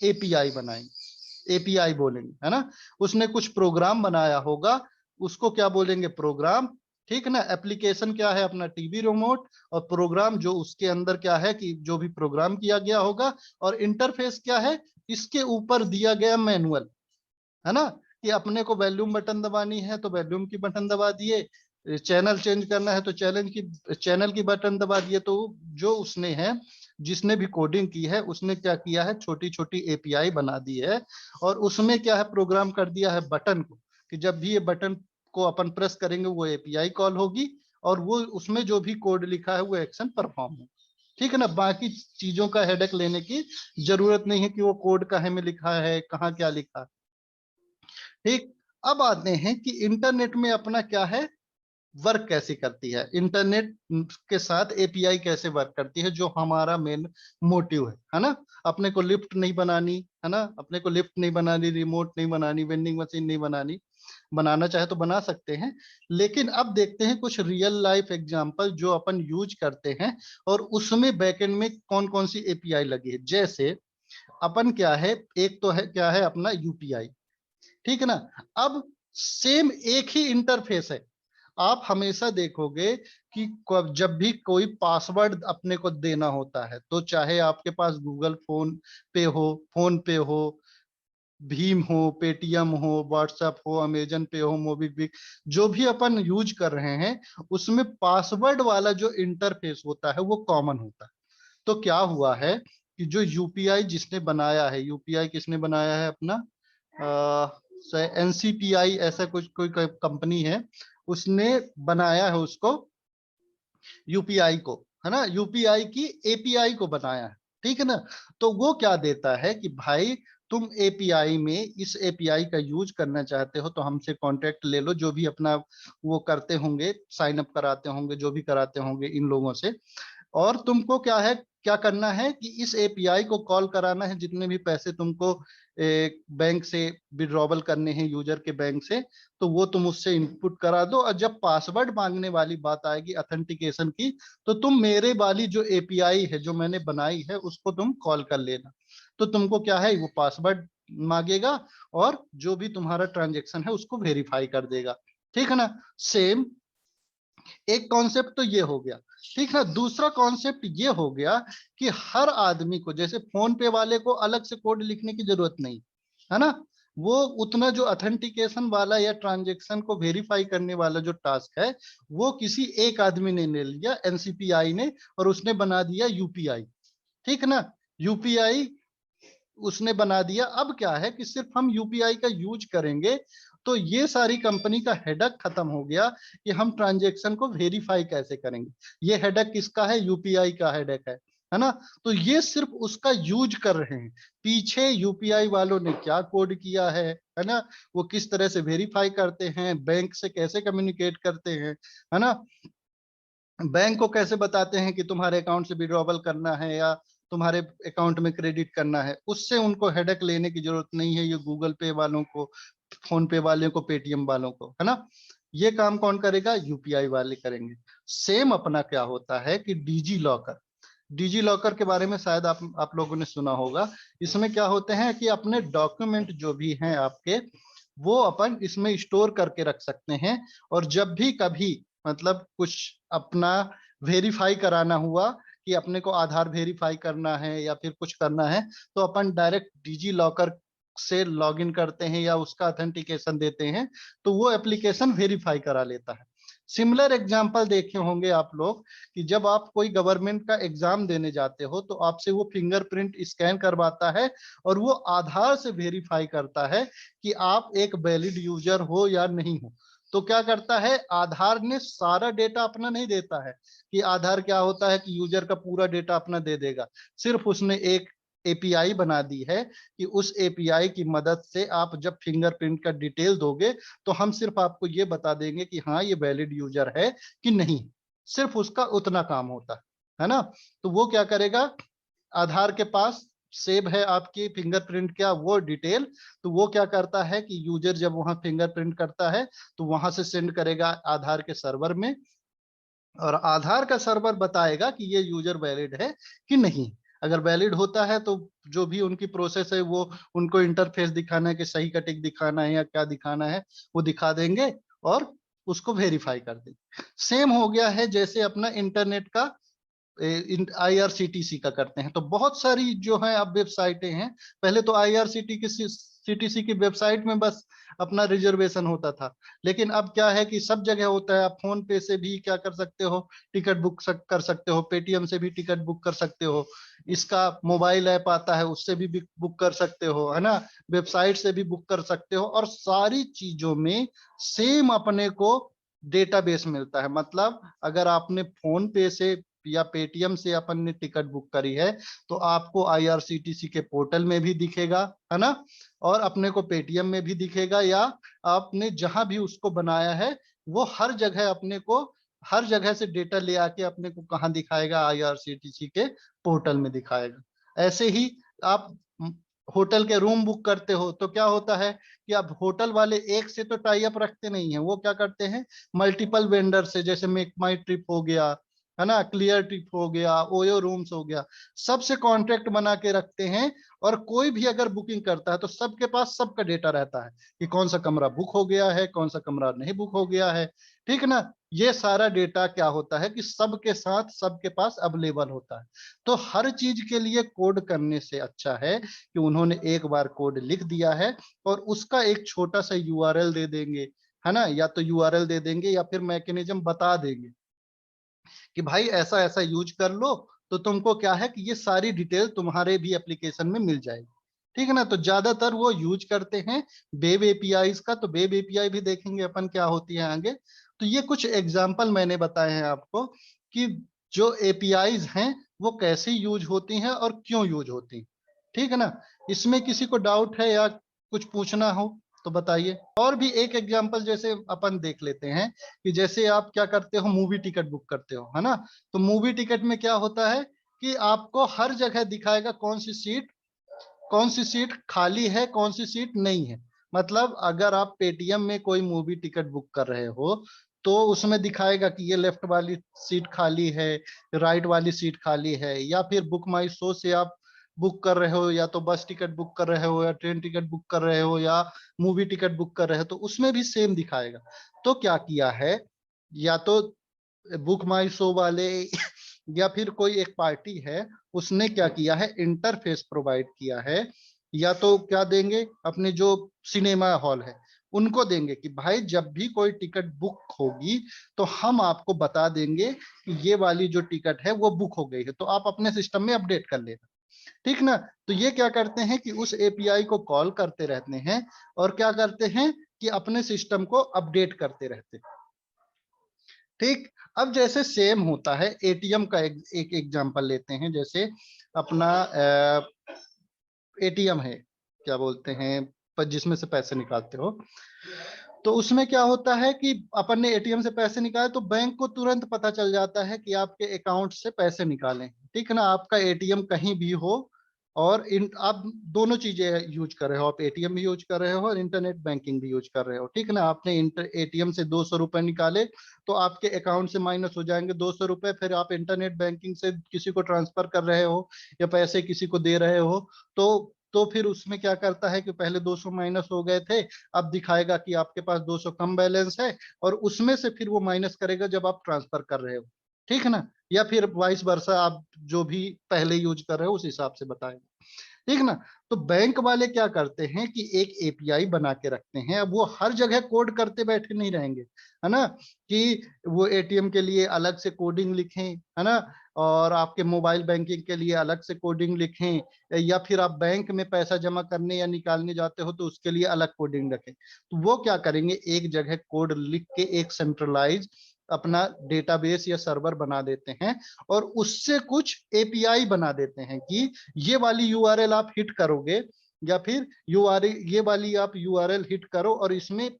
एपीआई बनाएंगे, एपीआई बोलेंगे, है ना। उसने कुछ प्रोग्राम बनाया होगा, उसको क्या बोलेंगे, प्रोग्राम। ठीक है ना। एप्लीकेशन क्या है, अपना टीवी रिमोट, और प्रोग्राम जो उसके अंदर क्या है कि जो भी प्रोग्राम किया गया होगा, और इंटरफेस क्या है, इसके ऊपर दिया गया मैनुअल, है ना, कि अपने को वॉल्यूम बटन दबानी है तो वॉल्यूम की बटन दबा दिए, चैनल चेंज करना है तो चैनल की बटन दबा दिए। तो जो उसने है, जिसने भी कोडिंग की है, उसने क्या किया है, छोटी छोटी एपीआई बना दी है, और उसमें क्या है, प्रोग्राम कर दिया है बटन को, कि जब भी ये बटन को अपन प्रेस करेंगे वो एपीआई कॉल होगी, और वो उसमें जो भी कोड लिखा है वो एक्शन परफॉर्म हो। ठीक है ना। बाकी चीजों का हेडेक लेने की जरूरत नहीं है कि वो कोड कहाँ में लिखा है, कहाँ क्या लिखा है। ठीक। अब आते हैं कि इंटरनेट में अपना क्या है, वर्क कैसे करती है, इंटरनेट के साथ एपीआई कैसे वर्क करती है, जो हमारा मेन मोटिव है ना। अपने को लिफ्ट नहीं बनानी, है ना, अपने को लिफ्ट नहीं बनानी, रिमोट नहीं बनानी, वेंडिंग मशीन नहीं बनानी, बनाना चाहे तो बना सकते हैं। लेकिन अब देखते हैं कुछ रियल लाइफ एग्जांपल जो अपन यूज करते हैं, और उसमें बैकएंड में कौन कौन सी एपीआई लगी है। जैसे अपन क्या है, एक तो है क्या है अपना यूपीआई। ठीक है ना। अब सेम एक ही इंटरफेस है। आप हमेशा देखोगे कि जब भी कोई पासवर्ड अपने को देना होता है, तो चाहे आपके पास गूगल फोन पे हो, भीम हो, पेटीएम हो, व्हाट्सएप हो, अमेजन पे हो, मोबीक्विक, जो भी अपन यूज कर रहे हैं उसमें पासवर्ड वाला जो इंटरफेस होता है वो कॉमन होता है। तो क्या हुआ है कि जो यूपीआई जिसने बनाया है, यूपीआई किसने बनाया है अपना, एनसीपीआई ऐसा कुछ कोई कंपनी है, उसने बनाया है उसको, यूपीआई को, है ना, यूपीआई की एपीआई को बनाया है। ठीक है ना। तो वो क्या देता है कि भाई तुम एपीआई में इस एपीआई का यूज करना चाहते हो तो हमसे कांटेक्ट ले लो, जो भी अपना वो करते होंगे, साइन अप कराते होंगे, जो भी कराते होंगे इन लोगों से। और तुमको क्या है, क्या करना है कि इस एपीआई को कॉल कराना है, जितने भी पैसे तुमको बैंक से विड्रॉवल करने हैं यूजर के बैंक से, तो वो तुम उससे इनपुट करा दो। और जब पासवर्ड मांगने वाली बात आएगी ऑथेंटिकेशन की, तो तुम मेरे वाली जो एपीआई है जो मैंने बनाई है उसको तुम कॉल कर लेना। तो तुमको क्या है, वो पासवर्ड मांगेगा और जो भी तुम्हारा ट्रांजेक्शन है उसको वेरीफाई कर देगा। ठीक है ना। सेम एक कॉन्सेप्ट तो ये हो गया। ठीक है। दूसरा कॉन्सेप्ट ये हो गया कि हर आदमी को, जैसे फोन पे वाले को अलग से कोड लिखने की जरूरत नहीं, है ना, वो उतना जो अथेंटिकेशन वाला या ट्रांजेक्शन को वेरीफाई करने वाला जो टास्क है वो किसी एक आदमी ने ले लिया, एनसीपीआई ने, और उसने बना दिया यूपीआई। ठीक है ना। यूपीआई उसने बना दिया। अब क्या है कि सिर्फ हम यूपीआई का यूज करेंगे तो ये सारी कंपनी का हेडक खत्म हो गया कि हम ट्रांजेक्शन को वेरीफाई कैसे करेंगे। ये हेडक किसका है, यूपीआई का हेडक है ना। तो ये सिर्फ उसका यूज कर रहे हैं, पीछे यूपीआई वालों ने क्या कोड किया है ना, वो किस तरह से वेरीफाई करते हैं, बैंक से कैसे कम्युनिकेट करते हैं, है ना, बैंक को कैसे बताते हैं कि तुम्हारे अकाउंट से विड्रॉवल करना है या तुम्हारे अकाउंट में क्रेडिट करना है, उससे उनको हेडक लेने की जरूरत नहीं है। ये गूगल पे वालों को, फोन पे वाले को, पेटीएम वालों को, है ना, ये काम कौन करेगा, यूपीआई वाले करेंगे। सेम अपना क्या होता है कि डिजी लॉकर, डिजी लॉकर के बारे में शायद आप लोगों ने सुना होगा। इसमें क्या होते हैं कि अपने डॉक्यूमेंट जो भी हैं आपके, वो अपन इसमें स्टोर करके रख सकते हैं। और जब भी कभी मतलब कुछ अपना वेरीफाई कराना हुआ कि अपने को आधार वेरीफाई करना है या फिर कुछ करना है, तो अपन डायरेक्ट डिजी लॉकर से लॉगिन करते हैं या उसका ऑथेंटिकेशन देते हैं, तो वो एप्लीकेशन वेरीफाई करा लेता है। सिमिलर एग्जांपल देखे होंगे आप लोग कि जब आप कोई गवर्नमेंट का एग्जाम देने जाते हो तो आपसे वो फिंगरप्रिंट स्कैन करवाता है और वो आधार से वेरीफाई करता है कि आप एक वैलिड यूजर हो या नहीं हो। तो क्या करता है, आधार ने सारा डेटा अपना नहीं देता है, कि आधार क्या होता है कि यूजर का पूरा डेटा अपना दे देगा। सिर्फ उसने एक एपीआई बना दी है कि उस एपीआई की मदद से आप जब फिंगरप्रिंट का डिटेल दोगे तो हम सिर्फ आपको ये बता देंगे कि हाँ ये वैलिड यूजर है कि नहीं। सिर्फ उसका उतना काम होता है ना। तो वो क्या करेगा, आधार के पास सेव है आपकी फिंगरप्रिंट क्या वो डिटेल, तो वो क्या करता है कि यूजर जब वहां फिंगरप्रिंट करता है तो वहां से सेंड करेगा आधार के सर्वर में, और आधार का सर्वर बताएगा कि ये यूजर वैलिड है कि नहीं। अगर वैलिड होता है तो जो भी उनकी प्रोसेस है वो उनको इंटरफेस दिखाना है कि सही का टिक दिखाना है या क्या दिखाना है, वो दिखा देंगे और उसको वेरीफाई कर देंगे। सेम हो गया है जैसे अपना इंटरनेट का आईआरसीटीसी का करते हैं। तो बहुत सारी जो है अब वेबसाइटें हैं, पहले तो सीटीसी की वेबसाइट में बस अपना रिजर्वेशन होता था, लेकिन अब क्या है कि सब जगह होता है। आप फोन पे से भी क्या कर सकते हो, टिकट बुक कर सकते हो, पेटीएम से भी टिकट बुक कर सकते हो, इसका मोबाइल ऐप आता है उससे भी बुक कर सकते हो, है ना, वेबसाइट से भी बुक कर सकते हो। और सारी चीजों में सेम अपने को डेटाबेस मिलता है। मतलब अगर आपने फोन पे से या पेटीएम से अपन ने टिकट बुक करी है तो आपको आईआरसीटीसी के पोर्टल में भी दिखेगा, है ना, और अपने को पेटीएम में भी दिखेगा, या आपने जहां भी उसको बनाया है वो हर जगह अपने को, हर जगह से डेटा ले आके अपने को कहाँ दिखाएगा, आईआरसीटीसी के पोर्टल में दिखाएगा। ऐसे ही आप होटल के रूम बुक करते हो तो क्या होता है कि अब होटल वाले एक से तो टाई अप रखते नहीं है, वो क्या करते हैं मल्टीपल वेंडर से, जैसे मेक माई ट्रिप हो गया, है ना, क्लियर टिप हो गया, ओयो रूम्स हो गया, सबसे कॉन्ट्रैक्ट बना के रखते हैं। और कोई भी अगर बुकिंग करता है तो सबके पास सबका डेटा रहता है कि कौन सा कमरा बुक हो गया है, कौन सा कमरा नहीं बुक हो गया है। ठीक है ना, ये सारा डेटा क्या होता है कि सबके साथ सबके पास अवेलेबल होता है। तो हर चीज के लिए कोड करने से अच्छा है कि उन्होंने एक बार कोड लिख दिया है और उसका एक छोटा सा यूआरएल दे देंगे, है ना, या तो यूआरएल दे देंगे या फिर मैकेनिज्म बता देंगे कि भाई ऐसा ऐसा यूज कर लो, तो तुमको क्या है कि ये सारी डिटेल तुम्हारे भी एप्लीकेशन में मिल जाएगी। ठीक है ना, तो ज्यादातर वो यूज करते हैं वेब एपीआईज का। तो वेब एपीआई भी देखेंगे अपन क्या होती है आगे। तो ये कुछ एग्जांपल मैंने बताए हैं आपको कि जो एपीआईज हैं वो कैसे यूज होती हैं और क्यों यूज होती हैं। ठीक है ना, इसमें किसी को डाउट है या कुछ पूछना हो तो बताइए। और भी एक एग्जांपल जैसे अपन देख लेते हैं कि जैसे आप क्या करते हो, मूवी टिकट बुक करते हो, है ना। तो मूवी टिकट में क्या होता है कि आपको हर जगह दिखाएगा कौन सी सीट खाली है, कौन सी सीट नहीं है। मतलब अगर आप पेटीएम में कोई मूवी टिकट बुक कर रहे हो तो उसमें दिखाएगा कि ये लेफ्ट वाली सीट खाली है, राइट वाली सीट खाली है। या फिर बुक माई शो से आप बुक कर रहे हो, या तो बस टिकट बुक कर रहे हो, या ट्रेन टिकट बुक कर रहे हो, या मूवी टिकट बुक कर रहे हो, तो उसमें भी सेम दिखाएगा। तो क्या किया है, या तो बुक माई शो वाले या फिर कोई एक पार्टी है, उसने क्या किया है, इंटरफेस प्रोवाइड किया है। या तो क्या देंगे, अपने जो सिनेमा हॉल है उनको देंगे कि भाई जब भी कोई टिकट बुक होगी तो हम आपको बता देंगे कि ये वाली जो टिकट है वो बुक हो गई है, तो आप अपने सिस्टम में अपडेट कर लेना। ठीक ना, तो ये क्या करते हैं कि उस एपीआई को कॉल करते रहते हैं और क्या करते हैं कि अपने सिस्टम को अपडेट करते रहते हैं। ठीक, अब जैसे सेम होता है एटीएम का, एक एग्जांपल लेते हैं। जैसे अपना एटीएम है, क्या बोलते हैं, पर जिसमें से पैसे निकालते हो, तो उसमें क्या होता है कि अपन ने एटीएम से पैसे निकाले तो बैंक को तुरंत पता चल जाता है कि आपके अकाउंट से पैसे निकाले। ठीक है ना, आपका एटीएम कहीं भी हो और आप दोनों चीजें यूज कर रहे हो, आप एटीएम भी यूज कर रहे हो और इंटरनेट बैंकिंग भी यूज कर रहे हो। ठीक है ना, आपने एटीएम से 200 रुपए निकाले तो आपके अकाउंट से माइनस हो जाएंगे 200 रुपए। फिर आप इंटरनेट बैंकिंग से किसी को ट्रांसफर कर रहे हो या पैसे किसी को दे रहे हो, तो फिर उसमें क्या करता है कि पहले 200 माइनस हो गए थे, अब दिखाएगा कि आपके पास 200 कम बैलेंस है, और उसमें से फिर वो माइनस करेगा जब आप ट्रांसफर कर रहे हो। ठीक है ना, या फिर वाइस वर्सा, आप जो भी पहले यूज कर रहे हो उस हिसाब से बताएगा। ठीक ना, तो बैंक वाले क्या करते हैं कि एक एपीआई बना के रखते हैं। अब वो हर जगह कोड करते बैठे नहीं रहेंगे, है ना, कि वो एटीएम के लिए अलग से कोडिंग लिखें, है ना, और आपके मोबाइल बैंकिंग के लिए अलग से कोडिंग लिखें, या फिर आप बैंक में पैसा जमा करने या निकालने जाते हो तो उसके लिए अलग कोडिंग रखें। तो वो क्या करेंगे, एक जगह कोड लिख के एक सेंट्रलाइज अपना डेटाबेस या सर्वर बना देते हैं और उससे कुछ एपीआई बना देते हैं कि ये वाली यूआरएल आप हिट करोगे, या फिर यूआरएल, ये वाली आप यूआरएल हिट करो और इसमें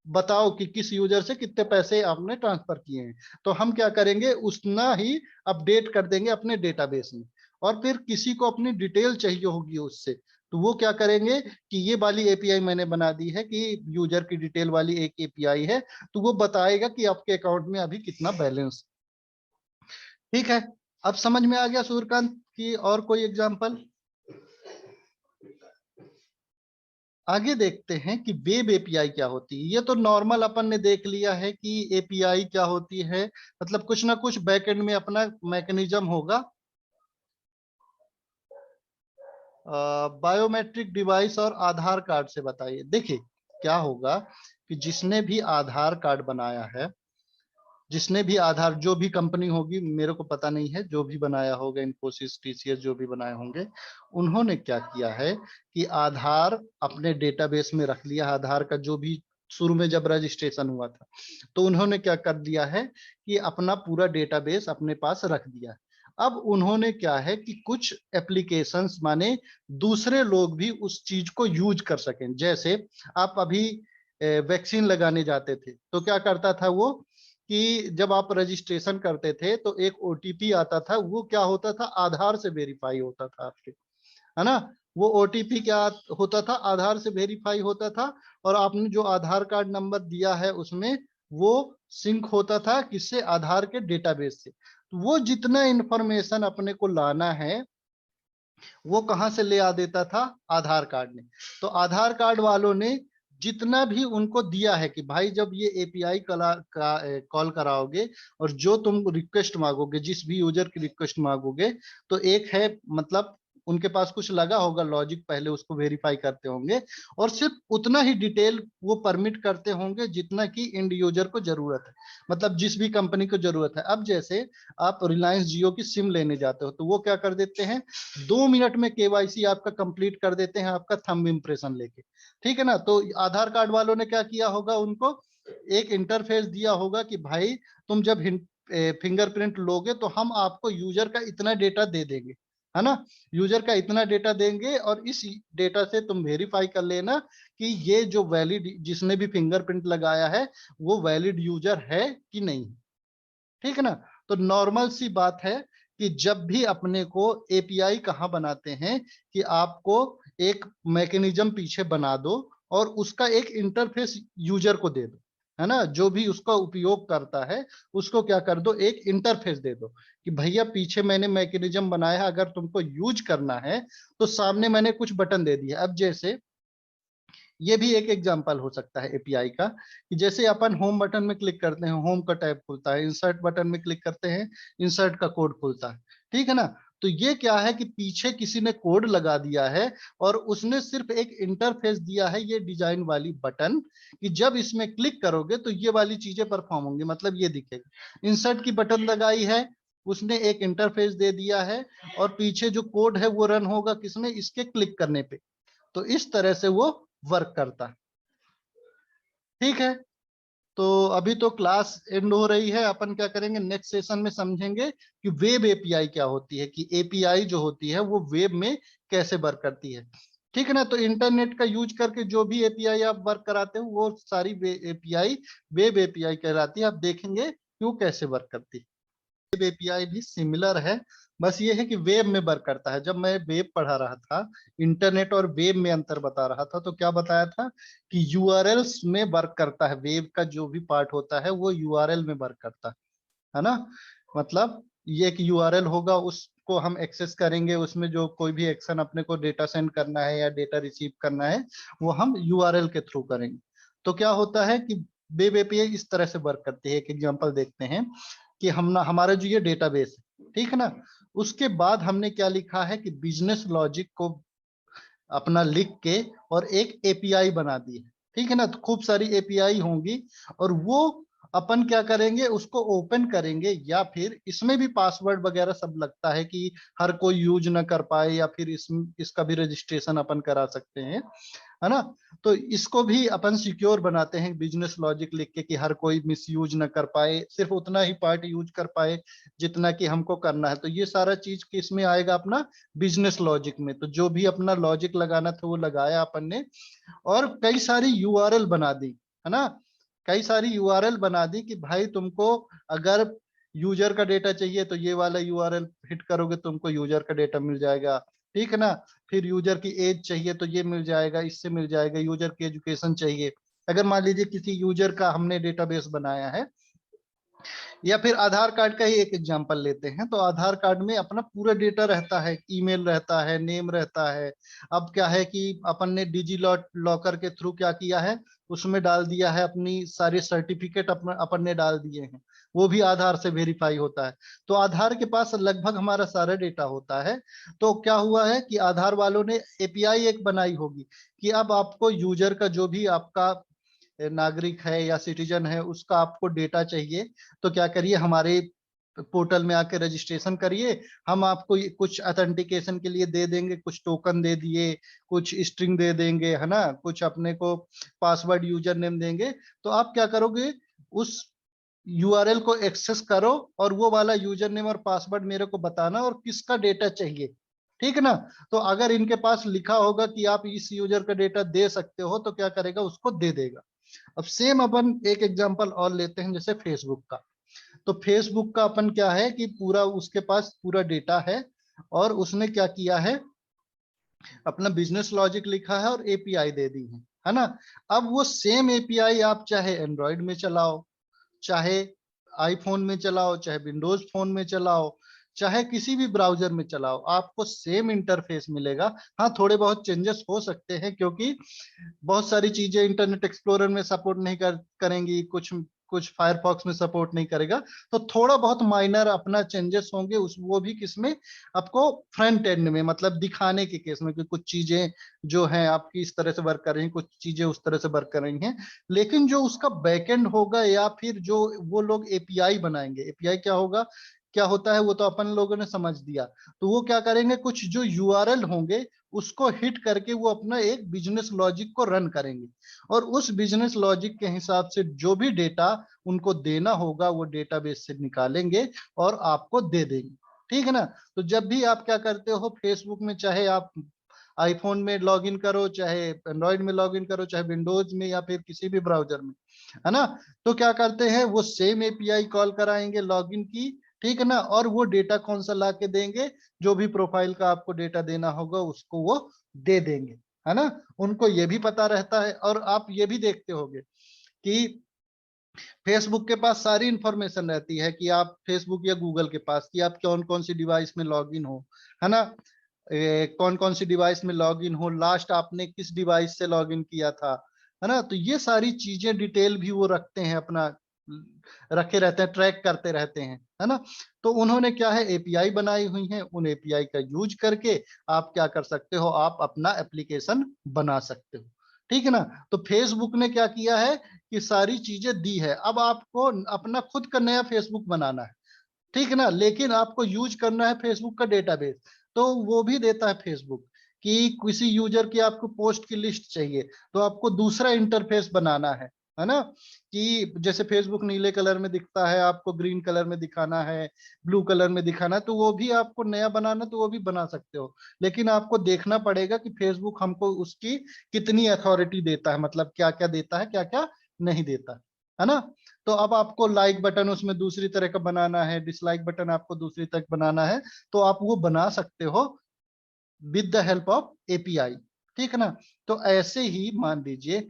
बताओ कि किस यूजर से कितने पैसे आपने ट्रांसफर किए हैं। तो हम क्या करेंगे, उतना ही अपडेट कर देंगे अपने डेटाबेस में। और फिर किसी को अपनी डिटेल चाहिए होगी उससे, तो वो क्या करेंगे कि ये वाली एपीआई मैंने बना दी है कि यूजर की डिटेल वाली एक एपीआई है, तो वो बताएगा कि आपके अकाउंट में अभी कितना बैलेंस। ठीक है, अब समझ में आ गया सूर्यकांत की। और कोई एग्जांपल? आगे देखते हैं कि वेब एपीआई क्या होती है। ये तो नॉर्मल अपन ने देख लिया है कि एपीआई क्या होती है, मतलब कुछ ना कुछ बैकएंड में अपना मैकेनिज्म होगा। बायोमेट्रिक डिवाइस और आधार कार्ड से बताइए। देखिए क्या होगा कि जिसने भी आधार कार्ड बनाया है, जिसने भी आधार, जो भी कंपनी होगी मेरे को पता नहीं है, जो भी बनाया होगा, इन्फोसिस, टीसीएस, जो भी बनाए होंगे, उन्होंने क्या किया है कि आधार अपने डेटाबेस में रख लिया। आधार का जो भी शुरू में जब रजिस्ट्रेशन हुआ था तो उन्होंने क्या कर दिया है कि अपना पूरा डेटाबेस अपने पास रख दिया। अब उन्होंने क्या है कि कुछ एप्लीकेशंस माने दूसरे लोग भी उस चीज को यूज कर सकें। जैसे आप अभी वैक्सीन लगाने जाते थे तो क्या करता था वो कि जब आप रजिस्ट्रेशन करते थे तो एक ओटीपी आता था, वो क्या होता था, आधार से वेरीफाई होता था आपके, है ना। वो ओटीपी क्या होता था, आधार से वेरीफाई होता था, और आपने जो आधार कार्ड नंबर दिया है उसमें वो सिंक होता था किससे, आधार के डेटाबेस से। तो वो जितना इंफॉर्मेशन अपने को लाना है वो कहां से ले आ देता था, आधार कार्ड ने। तो आधार कार्ड वालों ने जितना भी उनको दिया है कि भाई जब ये एपीआई कॉल कराओगे और जो तुम रिक्वेस्ट मांगोगे, जिस भी यूजर की रिक्वेस्ट मांगोगे, तो एक है मतलब उनके पास कुछ लगा होगा लॉजिक, पहले उसको वेरीफाई करते होंगे और सिर्फ उतना ही डिटेल वो परमिट करते होंगे जितना कि एंड यूजर को जरूरत है, मतलब जिस भी कंपनी को जरूरत है। अब जैसे आप रिलायंस जियो की सिम लेने जाते हो तो वो क्या कर देते हैं, 2 मिनट में केवाईसी आपका कंप्लीट कर देते हैं आपका थंब इम्प्रेशन लेके, ठीक है ना। तो आधार कार्ड वालों ने क्या किया होगा, उनको एक इंटरफेस दिया होगा कि भाई तुम जब फिंगरप्रिंट लोगे तो हम आपको यूजर का इतना डेटा दे देंगे, है ना, यूजर का इतना डेटा देंगे और इस डेटा से तुम वेरीफाई कर लेना कि ये जो वैलिड, जिसने भी फिंगरप्रिंट लगाया है वो वैलिड यूजर है कि नहीं, ठीक है ना। तो नॉर्मल सी बात है कि जब भी अपने को एपीआई कहाँ बनाते हैं कि आपको एक मैकेनिज्म पीछे बना दो और उसका एक इंटरफेस यूजर को दे दो, है ना, जो भी उसका उपयोग करता है उसको क्या कर दो, एक इंटरफेस दे दो कि भैया पीछे मैंने मैकेनिज्म बनाया है, अगर तुमको यूज करना है तो सामने मैंने कुछ बटन दे दिया। अब जैसे ये भी एक एग्जांपल हो सकता है एपीआई का कि जैसे अपन होम बटन में क्लिक करते हैं, होम का टैब खुलता है, इंसर्ट बटन में क्लिक करते हैं, इंसर्ट का कोड खुलता है, ठीक है ना। तो ये क्या है कि पीछे किसी ने कोड लगा दिया है और उसने सिर्फ एक इंटरफेस दिया है, ये डिजाइन वाली बटन, कि जब इसमें क्लिक करोगे तो ये वाली चीजें परफॉर्म होंगी, मतलब ये दिखेगा। इंसर्ट की बटन लगाई है, उसने एक इंटरफेस दे दिया है और पीछे जो कोड है वो रन होगा किसमें, इसके क्लिक करने पे। तो इस तरह से वो वर्क करता है, ठीक है। तो अभी तो क्लास एंड हो रही है, अपन क्या करेंगे नेक्स्ट सेशन में समझेंगे कि वेब एपीआई क्या होती है, कि एपीआई जो होती है वो वेब में कैसे वर्क करती है, ठीक है ना। तो इंटरनेट का यूज करके जो भी एपीआई आप वर्क कराते हो वो सारी एपीआई वेब एपीआई कहलाती है। आप देखेंगे कि वो कैसे वर्क करती है। वेब एपीआई भी सिमिलर है, बस ये है कि वेब में वर्क करता है। जब मैं वेब पढ़ा रहा था, इंटरनेट और वेब में अंतर बता रहा था, तो क्या बताया था कि यूआरएल्स में वर्क करता है, वेब का जो भी पार्ट होता है वो यूआरएल में वर्क करता है ना। मतलब ये एक यूआरएल होगा, उसको हम एक्सेस करेंगे, उसमें जो कोई भी एक्शन अपने को डेटा सेंड करना है या डेटा रिसीव करना है वो हम यूआरएल के थ्रू करेंगे। तो क्या होता है कि वेब एपीआई इस तरह से वर्क करती है। एक एग्जांपल देखते हैं कि हम ना, हमारा जो ये डेटाबेस है, ठीक है ना, उसके बाद हमने क्या लिखा है कि बिजनेस लॉजिक को अपना लिख के और एक एपीआई बना दी है, ठीक है ना। तो खूब सारी एपीआई होंगी और वो अपन क्या करेंगे, उसको ओपन करेंगे, या फिर इसमें भी पासवर्ड वगैरह सब लगता है कि हर कोई यूज ना कर पाए, या फिर इसका भी रजिस्ट्रेशन अपन करा सकते हैं, है ना। तो इसको भी अपन सिक्योर बनाते हैं बिजनेस लॉजिक लिख के कि हर कोई मिस यूज ना कर पाए, सिर्फ उतना ही पार्ट यूज कर पाए जितना कि हमको करना है। तो ये सारा चीज किस में आएगा, अपना बिजनेस लॉजिक में। तो जो भी अपना लॉजिक लगाना था वो लगाया अपन ने, और कई सारी यूआरएल बना दी, है ना, कई सारी यूआरएल बना दी कि भाई तुमको अगर यूजर का डेटा चाहिए तो ये वाला यूआरएल हिट करोगे तुमको यूजर का डेटा मिल जाएगा, ठीक है ना। फिर यूजर की एज चाहिए तो ये मिल जाएगा, इससे मिल जाएगा। यूजर की एजुकेशन चाहिए, अगर मान लीजिए किसी यूजर का हमने डेटाबेस बनाया है, या फिर आधार कार्ड का ही एक एग्जांपल लेते हैं, तो आधार कार्ड में अपना पूरा डेटा रहता है, ईमेल रहता है, नेम रहता है। अब क्या है कि अपन ने डिजी लॉकर के थ्रू क्या किया है, उसमें डाल दिया है अपनी सारे सर्टिफिकेट, अपन ने डाल दिए हैं, वो भी आधार से वेरीफाई होता है। तो आधार के पास लगभग हमारा सारा डेटा होता है। तो क्या हुआ है कि आधार वालों ने एपीआई एक बनाई होगी कि अब आपको यूजर का जो भी आपका नागरिक है या सिटीजन है उसका आपको डेटा चाहिए, तो क्या करिए, हमारे पोर्टल में आके रजिस्ट्रेशन करिए, हम आपको कुछ अथेंटिकेशन के लिए दे देंगे, कुछ टोकन दे दिए, कुछ स्ट्रिंग दे देंगे, है ना, कुछ अपने को पासवर्ड यूजर नेम देंगे। तो आप क्या करोगे, उस यूआरएल को एक्सेस करो और वो वाला यूजर नेम और पासवर्ड मेरे को बताना और किसका डेटा चाहिए, ठीक है ना। तो अगर इनके पास लिखा होगा कि आप इस यूजर का डेटा दे सकते हो तो क्या करेगा, उसको दे देगा। अब सेम अपन एक एग्जांपल और लेते हैं, जैसे फेसबुक का। तो फेसबुक का अपन क्या है कि पूरा उसके पास पूरा डेटा है और उसने क्या किया है, अपना बिजनेस लॉजिक लिखा है और एपीआई दे दी है ना। अब वो सेम एपीआई आप चाहे एंड्रॉइड में चलाओ, चाहे आईफोन में चलाओ, चाहे विंडोज फोन में चलाओ, चाहे किसी भी ब्राउजर में चलाओ, आपको सेम इंटरफेस मिलेगा। हाँ, थोड़े बहुत चेंजेस हो सकते हैं क्योंकि बहुत सारी चीजें इंटरनेट एक्सप्लोरर में सपोर्ट नहीं करेंगी, कुछ कुछ फायरफॉक्स में सपोर्ट नहीं करेगा, तो थोड़ा बहुत माइनर अपना चेंजेस होंगे, उस वो भी किसमें, आपको फ्रंट एंड में, मतलब दिखाने के केस में कि कुछ चीजें जो हैं आपकी इस तरह से वर्क कर रही हैं, कुछ चीजें उस तरह से वर्क कर रही हैं। लेकिन जो उसका बैकएंड होगा या फिर जो वो लोग एपीआई बनाएंगे, एपीआई क्या होगा, क्या होता है वो तो अपन लोगों ने समझ दिया। तो वो क्या करेंगे, कुछ जो यूआरएल होंगे उसको हिट करके वो अपना एक बिजनेस लॉजिक को रन करेंगे, और उस बिजनेस लॉजिक के हिसाब से जो भी डेटा उनको देना होगा वो डेटाबेस से निकालेंगे और आपको दे देंगे। ठीक है ना। तो जब भी आप क्या करते हो फेसबुक में, चाहे आप आईफोन में लॉगिन करो, चाहे एंड्रॉइड में लॉगिन करो, चाहे विंडोज में या फिर किसी भी ब्राउजर में, है ना, तो क्या करते हैं वो सेम एपीआई कॉल कराएंगे लॉगिन की। ठीक है ना। और वो डेटा कौन सा ला के देंगे, जो भी प्रोफाइल का आपको डेटा देना होगा उसको वो दे देंगे, है ना। उनको ये भी पता रहता है, और आप ये भी देखते होंगे कि फेसबुक के पास सारी इंफॉर्मेशन रहती है कि आप फेसबुक या गूगल के पास कि आप कौन कौन सी डिवाइस में लॉगिन हो, है ना, कौन कौन सी डिवाइस में लॉगिन हो, लास्ट आपने किस डिवाइस से लॉगिन किया था, है ना। तो ये सारी चीजें डिटेल भी वो रखते हैं, अपना रखे रहते हैं, ट्रैक करते रहते हैं, है ना। तो उन्होंने क्या है एपीआई बनाई हुई है, उन एपीआई का यूज करके आप क्या कर सकते हो, आप अपना एप्लीकेशन बना सकते हो। ठीक है ना। तो फेसबुक ने क्या किया है कि सारी चीजें दी है, अब आपको अपना खुद का नया फेसबुक बनाना है। ठीक है ना। लेकिन आपको यूज करना है फेसबुक का डेटाबेस, तो वो भी देता है फेसबुक कि किसी यूजर की आपको पोस्ट की लिस्ट चाहिए, तो आपको दूसरा इंटरफेस बनाना है ना। कि जैसे फेसबुक नीले कलर में दिखता है, आपको ग्रीन कलर में दिखाना है, ब्लू कलर में दिखाना है, तो वो भी आपको नया बनाना, तो वो भी बना सकते हो। लेकिन आपको देखना पड़ेगा कि फेसबुक हमको उसकी कितनी अथॉरिटी देता है, मतलब क्या क्या देता है, क्या क्या नहीं देता, है ना। तो अब आपको लाइक बटन उसमें दूसरी तरह का बनाना है, डिसलाइक बटन आपको दूसरी तरह बनाना है, तो आप वो बना सकते हो with the help of API. ठीक है ना। तो ऐसे ही मान लीजिए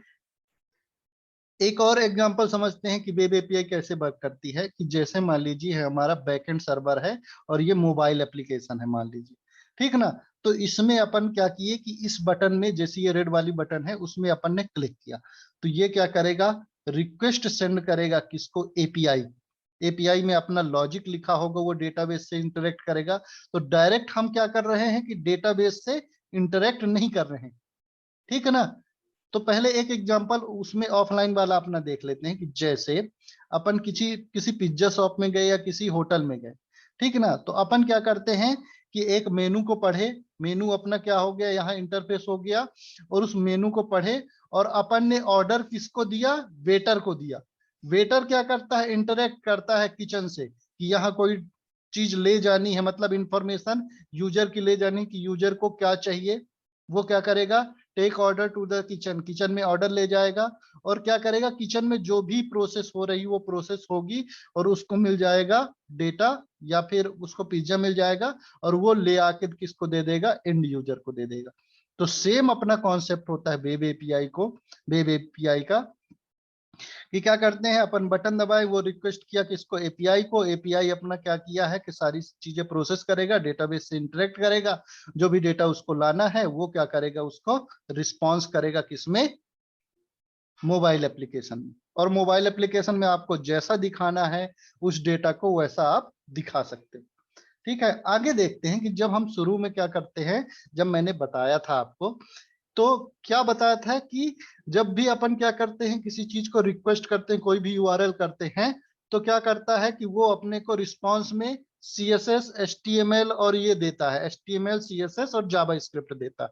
एक और एग्जांपल समझते हैं कि वेब एपीआई कैसे वर्क करती है। कि जैसे मान लीजिए हमारा बैकएंड सर्वर है और ये मोबाइल एप्लीकेशन है मान लीजिए, ठीक है ना। तो इसमें अपन क्या किए कि इस बटन में, जैसे ये रेड वाली बटन है उसमें अपन ने क्लिक किया, तो ये क्या करेगा, रिक्वेस्ट सेंड करेगा किसको, एपीआई। एपीआई में अपना लॉजिक लिखा होगा, वो डेटाबेस से इंटरेक्ट करेगा। तो डायरेक्ट हम क्या कर रहे हैं कि डेटाबेस से इंटरेक्ट नहीं कर रहे हैं। ठीक है ना। तो पहले एक एग्जांपल उसमें ऑफलाइन वाला अपना देख लेते हैं कि जैसे अपन किसी किसी पिज्जा शॉप में गए या किसी होटल में गए, ठीक है ना। तो अपन क्या करते हैं कि एक मेनू को पढ़े, मेनू अपना क्या हो गया, यहाँ इंटरफेस हो गया, और उस मेनू को पढ़े, और अपन ने ऑर्डर किसको दिया, वेटर को दिया। वेटर क्या करता है, इंटरेक्ट करता है किचन से कि यहाँ कोई चीज ले जानी है, मतलब इंफॉर्मेशन यूजर की ले जानी कि यूजर को क्या चाहिए। वो क्या करेगा, take order to the kitchen, kitchen में ऑर्डर ले जाएगा, और क्या करेगा, किचन में जो भी प्रोसेस हो रही वो प्रोसेस होगी, और उसको मिल जाएगा डेटा, या फिर उसको पिज्जा मिल जाएगा, और वो ले आके किसको दे देगा, एंड यूजर को दे देगा। तो सेम अपना कॉन्सेप्ट होता है वेब एपीआई को, वेब एपीआई का, कि क्या करते हैं अपन बटन दबाए, वो रिक्वेस्ट किया किसको, एपीआई को, एपीआई अपना क्या किया है कि सारी चीजें प्रोसेस करेगा, डेटाबेस से इंटरेक्ट करेगा, जो भी डेटा उसको लाना है वो क्या करेगा, उसको रिस्पॉन्स करेगा किसमें, मोबाइल एप्लीकेशन में। और मोबाइल एप्लीकेशन में आपको जैसा दिखाना है उस डेटा को वैसा आप दिखा सकते हो। ठीक है। आगे देखते हैं कि जब हम शुरू में क्या करते हैं, जब मैंने बताया था आपको, तो क्या बताया था कि जब भी अपन क्या करते हैं, किसी चीज को रिक्वेस्ट करते हैं, कोई भी यूआरएल करते हैं, तो क्या करता है कि वो अपने को रिस्पांस में सीएसएस, एचटीएमएल और ये देता है, एचटीएमएल, सीएसएस और जावास्क्रिप्ट देता है।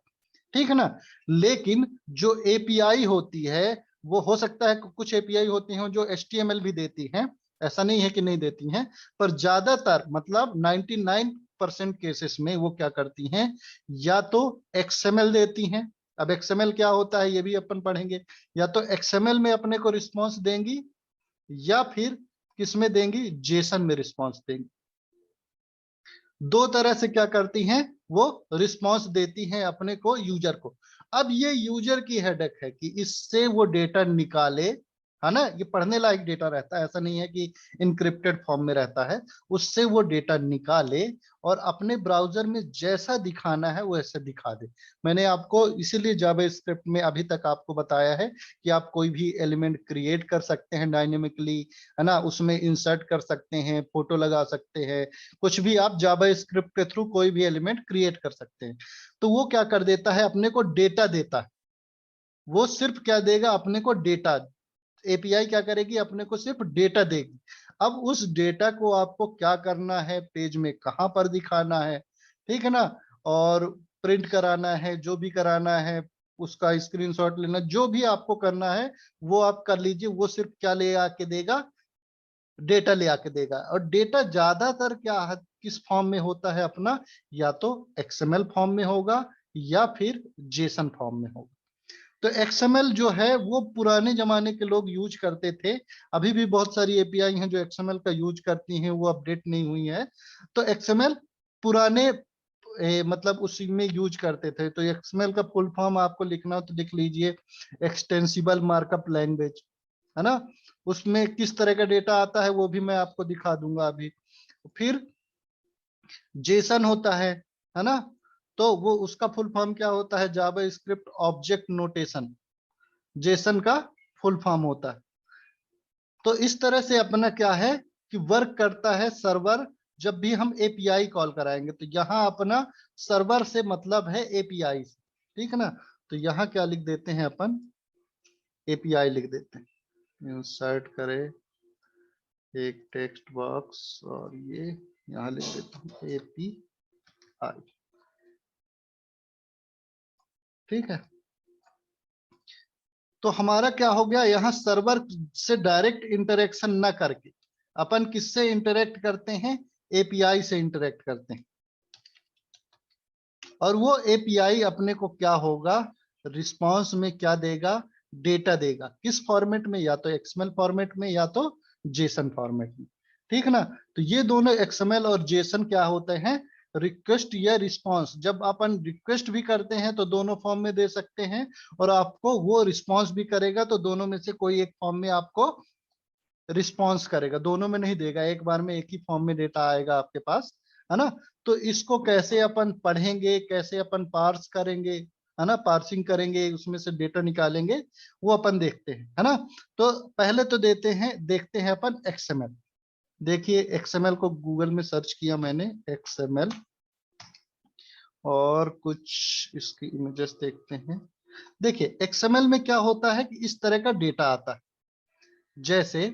ठीक है ना। लेकिन जो एपीआई होती है, वो हो सकता है कुछ एपीआई होती हैं जो एचटीएमएल भी देती हैं, ऐसा नहीं है कि नहीं देती हैं, पर ज्यादातर मतलब 99% केसेस में वो क्या करती हैं, या तो एक्सएमएल देती हैं। अब एक्सएमएल क्या होता है ये भी अपन पढ़ेंगे। या तो एक्सएमएल में अपने को रिस्पॉन्स देंगी, या फिर किसमें देंगी, जेसन में रिस्पॉन्स देंगी। दो तरह से क्या करती हैं, वो रिस्पॉन्स देती हैं अपने को, यूजर को। अब ये यूजर की हेडेक है कि इससे वो डेटा निकाले, है ना, ये पढ़ने लायक डेटा रहता है, ऐसा नहीं है कि इनक्रिप्टेड फॉर्म में रहता है। उससे वो डेटा निकाले और अपने ब्राउजर में जैसा दिखाना है वैसे दिखा दे। मैंने आपको इसीलिए जावास्क्रिप्ट में अभी तक आपको बताया है कि आप कोई भी एलिमेंट क्रिएट कर सकते हैं डायनेमिकली, है ना, उसमें इंसर्ट कर सकते हैं, फोटो लगा सकते हैं, कुछ भी आप जावास्क्रिप्ट के थ्रू कोई भी एलिमेंट क्रिएट कर सकते हैं। तो वो क्या कर देता है, अपने को डेटा देता है। वो सिर्फ क्या देगा, अपने को डेटा। एपीआई क्या करेगी, अपने को सिर्फ डेटा देगी। अब उस डेटा को आपको क्या करना है, पेज में कहां पर दिखाना है, ठीक है ना, और प्रिंट कराना है, जो भी कराना है, उसका स्क्रीनशॉट लेना, जो भी आपको करना है वो आप कर लीजिए। वो सिर्फ क्या ले आके देगा, डेटा ले आके देगा। और डेटा ज्यादातर क्या किस फॉर्म में होता है अपना, या तो एक्सएमएल फॉर्म में होगा या फिर जेसन फॉर्म में होगा। तो एक्सएमएल जो है वो पुराने जमाने के लोग यूज करते थे। अभी भी बहुत सारी एपीआई हैं जो एक्सएमएल का यूज करती हैं, वो अपडेट नहीं हुई है। तो एक्सएमएल पुराने मतलब उसी में यूज करते थे। तो एक्सएमएल का फुल फॉर्म आपको लिखना हो तो लिख लीजिए, एक्सटेंसिबल मार्कअप लैंग्वेज, है ना। उसमें किस तरह का डेटा आता है वो भी मैं आपको दिखा दूंगा अभी। फिर जेसन होता है ना। तो वो उसका फुल फॉर्म क्या होता है, जावा स्क्रिप्ट ऑब्जेक्ट नोटेशन, जेसन का फुल फॉर्म होता है। तो इस तरह से अपना क्या है कि वर्क करता है सर्वर। जब भी हम एपीआई कॉल कराएंगे तो यहाँ अपना सर्वर से मतलब है एपीआई से, ठीक है ना। तो यहाँ क्या लिख देते हैं अपन, एपीआई लिख देते हैं, इंसर्ट करें एक टेक्स्ट बॉक्स और ये यहाँ लिख देता हूँ एपीआई, ठीक है। तो हमारा क्या हो गया, यहाँ सर्वर से डायरेक्ट इंटरेक्शन ना करके अपन किससे इंटरेक्ट करते हैं, एपीआई से इंटरेक्ट करते हैं। और वो एपीआई अपने को क्या होगा, रिस्पांस में क्या देगा, डेटा देगा। किस फॉर्मेट में, या तो एक्सएमएल फॉर्मेट में या तो जेसन फॉर्मेट में, ठीक ना। तो ये दोनों एक्सएमएल और जेसन क्या होते हैं, रिक्वेस्ट या रिस्पांस। जब अपन रिक्वेस्ट भी करते हैं तो दोनों फॉर्म में दे सकते हैं, और आपको वो रिस्पांस भी करेगा तो दोनों में से कोई एक फॉर्म में आपको रिस्पॉन्स करेगा, दोनों में नहीं देगा, एक बार में एक ही फॉर्म में डेटा आएगा आपके पास, है ना। तो इसको कैसे अपन पढ़ेंगे, कैसे अपन पार्स करेंगे, है ना, पार्सिंग करेंगे, उसमें से डेटा निकालेंगे, वो अपन देखते हैं, है ना। तो पहले तो देखते हैं अपन एक्सएमएल। देखिए एक्सएमएल को गूगल में सर्च किया मैंने, एक्सएमएल, और कुछ इसकी इमेजेस देखते हैं। देखिए एक्सएमएल में क्या होता है कि इस तरह का डेटा आता है। जैसे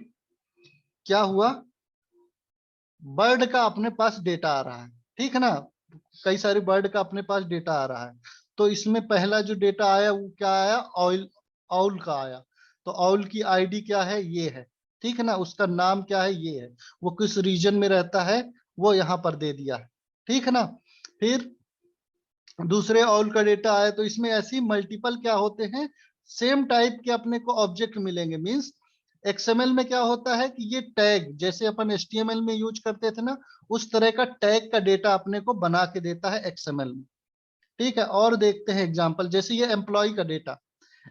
क्या हुआ, बर्ड का अपने पास डेटा आ रहा है, ठीक है ना, कई सारे बर्ड का अपने पास डेटा आ रहा है। तो इसमें पहला जो डेटा आया वो क्या आया, ऑयल, ऑल का आया। तो ऑल की आईडी क्या है, ये है, ठीक है ना, उसका नाम क्या है, ये है, वो किस रीजन में रहता है वो यहाँ पर दे दिया है, ठीक है ना। फिर दूसरे ऑल का डेटा आया, तो इसमें ऐसी मल्टीपल क्या होते हैं, सेम टाइप के अपने को ऑब्जेक्ट मिलेंगे। मींस एक्सएमएल में क्या होता है कि ये टैग जैसे अपन एचटीएमएल में यूज करते थे ना, उस तरह का टैग का डेटा अपने को बना के देता है एक्सएमएल में, ठीक है। और देखते हैं एग्जांपल, जैसे ये एम्प्लॉय का डेटा,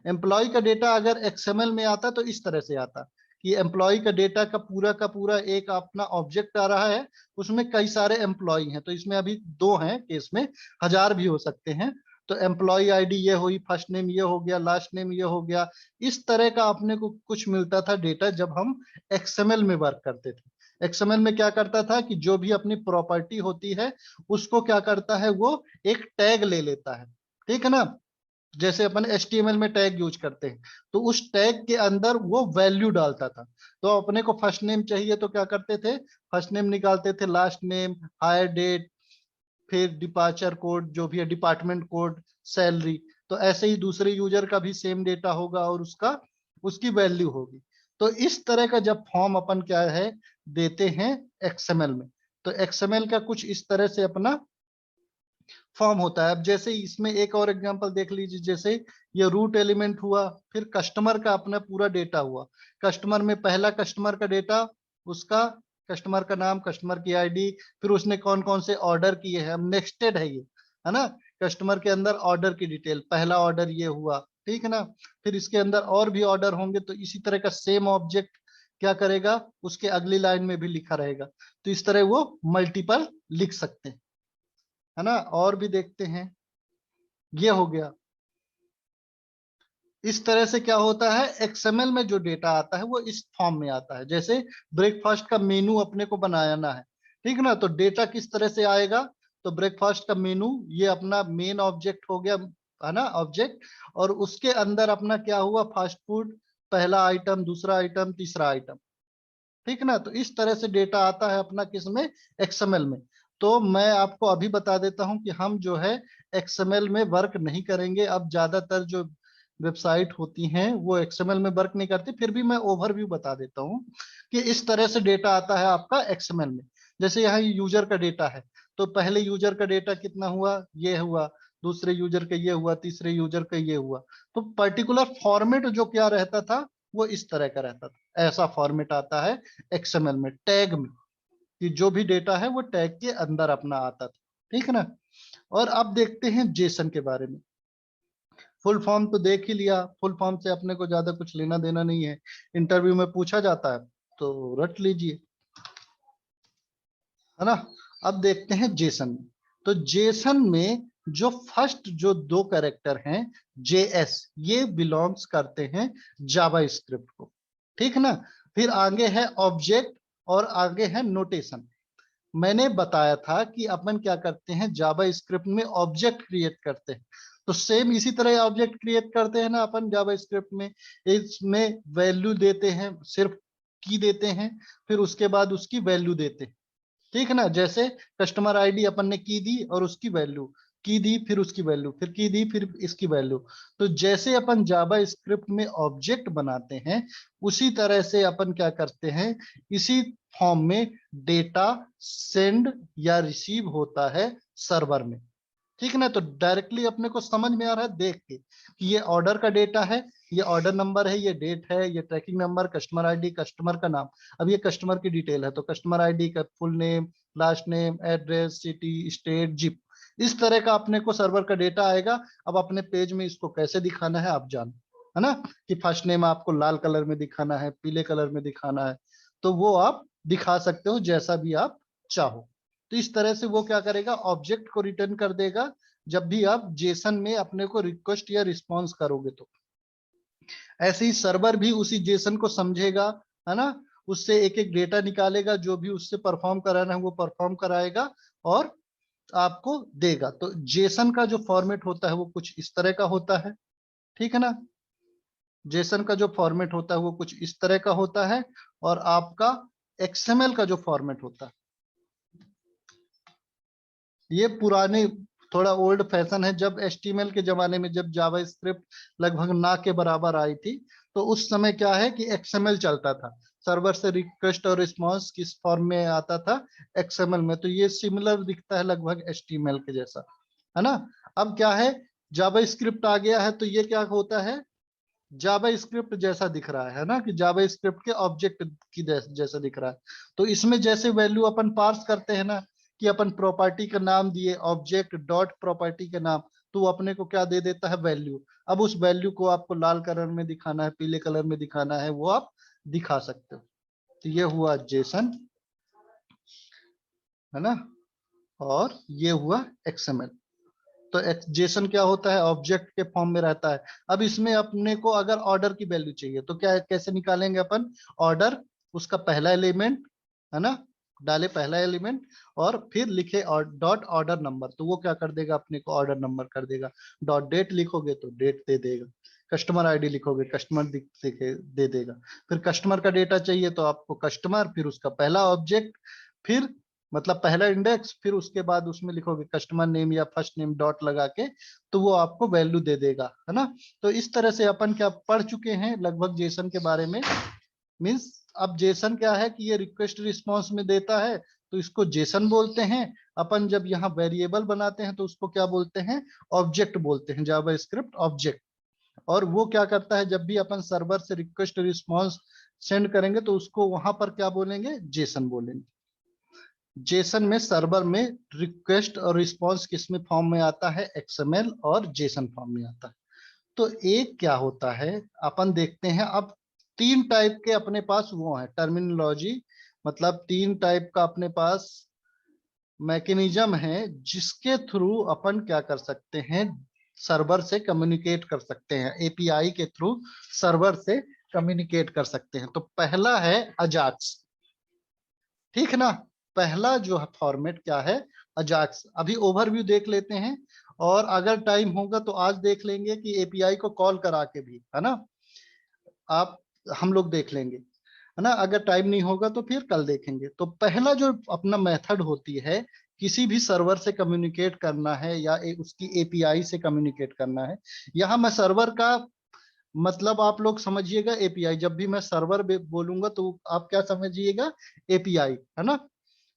एम्प्लॉय का डेटा अगर एक्सएमएल में आता तो इस तरह से आता कि एम्प्लॉय का पूरा एक अपना ऑब्जेक्ट आ रहा है, उसमें कई सारे एम्प्लॉय हैं। तो इसमें अभी दो हैं केस में, हजार भी हो सकते हैं। तो एम्प्लॉय आईडी ये हुई, फर्स्ट नेम ये हो गया, लास्ट नेम ये हो गया। इस तरह का अपने को कुछ मिलता था डेटा जब हम एक्सएमएल में वर्क करते थे। एक्सएमएल में क्या करता था कि जो भी अपनी प्रॉपर्टी होती है उसको क्या करता है, वो एक टैग ले लेता है, ठीक है ना। जैसे अपन HTML में टैग यूज करते हैं, तो उस टैग के अंदर वो वैल्यू डालता था। तो अपने को फर्स्ट नेम चाहिए तो क्या करते थे, फर्स्ट नेम निकालते थे, लास्ट नेम, हायर डेट, फिर डिपार्चर कोड जो भी है, डिपार्टमेंट कोड, सैलरी। तो ऐसे ही दूसरे यूजर का भी सेम डेटा होगा और उसका उसकी वैल्यू होगी। तो इस तरह का जब फॉर्म अपन क्या है देते हैं एक्सएमएल में, तो एक्सएमएल का कुछ इस तरह से अपना फॉर्म होता है। अब जैसे इसमें एक और एग्जांपल देख लीजिए, जैसे ये रूट एलिमेंट हुआ, फिर कस्टमर का अपना पूरा डेटा हुआ। कस्टमर में पहला कस्टमर का डेटा, उसका कस्टमर का नाम, कस्टमर की आईडी, फिर उसने कौन कौन से ऑर्डर किए हैं, अब नेक्स्टेड है ये, है ना। कस्टमर के अंदर ऑर्डर की डिटेल, पहला ऑर्डर ये हुआ, ठीक है ना। फिर इसके अंदर और भी ऑर्डर होंगे तो इसी तरह का सेम ऑब्जेक्ट क्या करेगा, उसके अगली लाइन में भी लिखा रहेगा। तो इस तरह वो मल्टीपल लिख सकते हैं, है ना। और भी देखते हैं, ये हो गया। इस तरह से क्या होता है, एक्सएमएल में जो डेटा आता है वो इस फॉर्म में आता है। जैसे ब्रेकफास्ट का मेनू अपने को बनाना है, ठीक है ना, तो डेटा किस तरह से आएगा, तो ब्रेकफास्ट का मेनू ये अपना मेन ऑब्जेक्ट हो गया, है ना, ऑब्जेक्ट। और उसके अंदर अपना क्या हुआ, फास्ट फूड, पहला आइटम, दूसरा आइटम, तीसरा आइटम, ठीक है ना। तो इस तरह से डेटा आता है अपना किसमें, एक्सएमएल में। तो मैं आपको अभी बता देता हूं कि हम जो है एक्सएमएल में वर्क नहीं करेंगे। अब ज्यादातर जो वेबसाइट होती हैं वो एक्सएमएल में वर्क नहीं करती, फिर भी मैं ओवरव्यू बता देता हूं कि इस तरह से डेटा आता है आपका एक्सएमएल में। जैसे यहाँ यूजर का डेटा है, तो पहले यूजर का डेटा कितना हुआ, ये हुआ, दूसरे यूजर का ये हुआ, तीसरे यूजर का ये हुआ। तो पर्टिकुलर फॉर्मेट जो क्या रहता था वो इस तरह का रहता था। ऐसा फॉर्मेट आता है एक्सएमएल में, टैग में, कि जो भी डेटा है वो टैग के अंदर अपना आता था, ठीक है ना। और अब देखते हैं जेसन के बारे में। फुल फॉर्म तो देख ही लिया, फुल फॉर्म से अपने को ज्यादा कुछ लेना देना नहीं है, इंटरव्यू में पूछा जाता है तो रट लीजिए, है ना। अब देखते हैं जेसन में। तो जेसन में जो फर्स्ट जो दो कैरेक्टर हैं जेएस, ये बिलोंग्स करते हैं जावा स्क्रिप्ट को, ठीक है ना। फिर आगे है ऑब्जेक्ट और आगे है नोटेशन। मैंने बताया था कि अपन क्या करते हैं, जावा स्क्रिप्ट में ऑब्जेक्ट क्रिएट करते हैं। तो सेम इसी तरह ऑब्जेक्ट क्रिएट करते हैं ना अपन जावा स्क्रिप्ट में। इसमें वैल्यू देते हैं, सिर्फ की देते हैं, फिर उसके बाद उसकी वैल्यू देते हैं, ठीक है ना। जैसे कस्टमर आईडी अपन ने की दी और उसकी वैल्यू, की दी फिर उसकी वैल्यू, फिर की दी फिर इसकी वैल्यू। तो जैसे अपन जावा स्क्रिप्ट में ऑब्जेक्ट बनाते हैं, उसी तरह से अपन क्या करते हैं, इसी फॉर्म में डेटा सेंड या रिसीव होता है सर्वर में, ठीक है ना। तो डायरेक्टली अपने को समझ में आ रहा है देख के कि ये ऑर्डर का डेटा है, ये ऑर्डर नंबर है, ये डेट है, ये tracking number, customer ID, customer का नाम। अब ये कस्टमर की डिटेल है तो कस्टमर आईडी का full name, last name, address, city, state, zip, इस तरह का अपने को सर्वर का डेटा आएगा। अब अपने पेज में इसको कैसे दिखाना है आप जानो, है ना, कि फर्स्ट नेम आपको लाल कलर में दिखाना है, पीले कलर में दिखाना है, तो वो आप दिखा सकते हो जैसा भी आप चाहो। तो इस तरह से वो क्या करेगा, ऑब्जेक्ट को रिटर्न कर देगा जब भी आप जेसन में अपने को रिक्वेस्ट या रिस्पॉन्स करोगे। तो ऐसे ही सर्वर भी उसी जेसन को समझेगा, है ना, उससे एक एक डेटा निकालेगा, जो भी उससे परफॉर्म कराना है वो परफॉर्म कराएगा और आपको देगा। तो जेसन का जो फॉर्मेट होता है वो कुछ इस तरह का होता है, ठीक है ना। जेसन का जो फॉर्मेट होता है वो कुछ इस तरह का होता है। और आपका एक्सएमएल का जो फॉर्मेट होता है, ये पुराने, थोड़ा ओल्ड फैशन है। जब एचटीएमएल के जमाने में, जब जावा स्क्रिप्ट लगभग ना के बराबर आई थी, तो उस समय क्या है कि एक्सएमएल चलता था। सर्वर से रिक्वेस्ट और रिस्पांस किस फॉर्म में आता था, एक्सएमएल में। तो ये सिमिलर दिखता है लगभग एचटीएमएल के जैसा, है ना। अब क्या है, जावा स्क्रिप्ट आ गया है तो ये क्या होता है, जावा स्क्रिप्ट जैसा दिख रहा है ना, कि जावा स्क्रिप्ट के ऑब्जेक्ट की जैसा दिख रहा है। तो इसमें जैसे वैल्यू अपन पार्स करते हैं ना, कि अपन प्रॉपर्टी का नाम दिए, ऑब्जेक्ट डॉट प्रॉपर्टी के नाम, तो वो अपने को क्या दे देता है, वैल्यू। अब उस वैल्यू को आपको लाल कलर में दिखाना है, पीले कलर में दिखाना है, वो आप दिखा सकते हो। तो ये हुआ जेसन, है ना, और ये हुआ एक्सएमएल। तो जेसन क्या होता है, ऑब्जेक्ट के फॉर्म में रहता है। अब इसमें अपने को अगर ऑर्डर की वैल्यू चाहिए तो क्या, कैसे निकालेंगे अपन ऑर्डर, उसका पहला एलिमेंट, है ना, डाले पहला एलिमेंट और फिर लिखे और डॉट ऑर्डर नंबर, तो वो क्या कर देगा, अपने को ऑर्डर नंबर कर देगा। डॉट डेट लिखोगे तो डेट दे देगा, कस्टमर आईडी लिखोगे कस्टमर दे देगा। फिर कस्टमर का डेटा चाहिए तो आपको कस्टमर, फिर उसका पहला ऑब्जेक्ट, फिर मतलब पहला इंडेक्स, फिर उसके बाद उसमें लिखोगे कस्टमर नेम या फर्स्ट नेम डॉट लगा के, तो वो आपको वैल्यू दे देगा, है ना। तो इस तरह से अपन क्या पढ़ चुके हैं लगभग जेसन के बारे में। मींस अब जेसन क्या है कि ये रिक्वेस्ट रिस्पांस में देता है, तो इसको जेसन बोलते हैं। अपन जब यहाँ वेरिएबल बनाते हैं तो उसको क्या बोलते हैं, ऑब्जेक्ट बोलते हैं, जावा स्क्रिप्ट ऑब्जेक्ट। और वो क्या करता है, जब भी अपन सर्वर से रिक्वेस्ट रिस्पांस सेंड करेंगे तो उसको वहां पर क्या बोलेंगे, जेसन बोलेंगे। जेसन में सर्वर में रिक्वेस्ट और रिस्पांस किस में फॉर्म में आता है, एक्सएमएल और जेसन फॉर्म में आता है। तो एक क्या होता है, अपन देखते हैं अब 3 टाइप के अपने पास वो है टर्मिनोलॉजी, मतलब 3 टाइप का अपने पास मैकेनिज्म है जिसके थ्रू अपन क्या कर सकते हैं, सर्वर से कम्युनिकेट कर सकते हैं, एपीआई के थ्रू सर्वर से कम्युनिकेट कर सकते हैं। तो पहला है अजाक्स, ठीक ना। पहला जो फॉर्मेट क्या है, अजाक्स। अभी ओवरव्यू देख लेते हैं, और अगर टाइम होगा तो आज देख लेंगे कि एपीआई को कॉल करा के भी, है ना, आप हम लोग देख लेंगे, है ना। अगर टाइम नहीं होगा तो फिर कल देखेंगे। तो पहला जो अपना मेथड होती है, किसी भी सर्वर से कम्युनिकेट करना है या उसकी एपीआई से कम्युनिकेट करना है। यहाँ मैं सर्वर का मतलब आप लोग समझिएगा एपीआई, जब भी मैं सर्वर बोलूंगा तो आप क्या समझिएगा, एपीआई, है ना।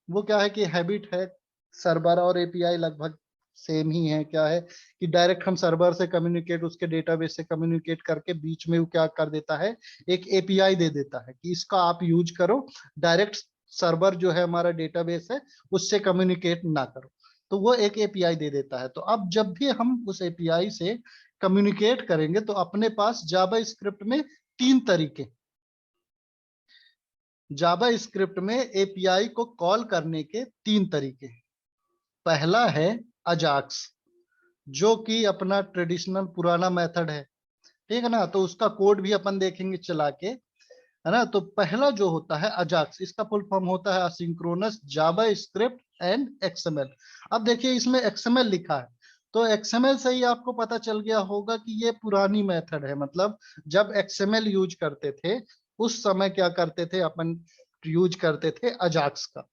वो क्या है कि हैबिट है, सर्वर और एपीआई लगभग सेम ही है। क्या है कि डायरेक्ट हम सर्वर से कम्युनिकेट, उसके डेटाबेस से कम्युनिकेट करके बीच में वो क्या कर देता है, एक एपीआई दे देता है कि इसका आप यूज करो, डायरेक्ट सर्वर जो है हमारा डेटाबेस है उससे कम्युनिकेट ना करो। तो वो एक एपीआई दे देता है। तो अब जब भी हम उस एपीआई से कम्युनिकेट करेंगे तो अपने पास जावा स्क्रिप्ट में 3 तरीके, जावा स्क्रिप्ट में एपीआई को कॉल करने के 3 तरीके। पहला है अजाक्स, जो कि अपना ट्रेडिशनल पुराना मेथड है, ठीक है ना। तो उसका कोड भी अपन देखेंगे चला के, है ना। तो पहला जो होता है अजाक्स, इसका फुल फॉर्म होता है asynchronous Java script and XML. अब देखिए इसमें एक्सएमएल लिखा है, तो एक्सएमएल से ही आपको पता चल गया होगा कि ये पुरानी मेथड है। मतलब जब एक्सएमएल यूज करते थे उस समय क्या करते थे अपन, यूज करते थे अजाक्स का,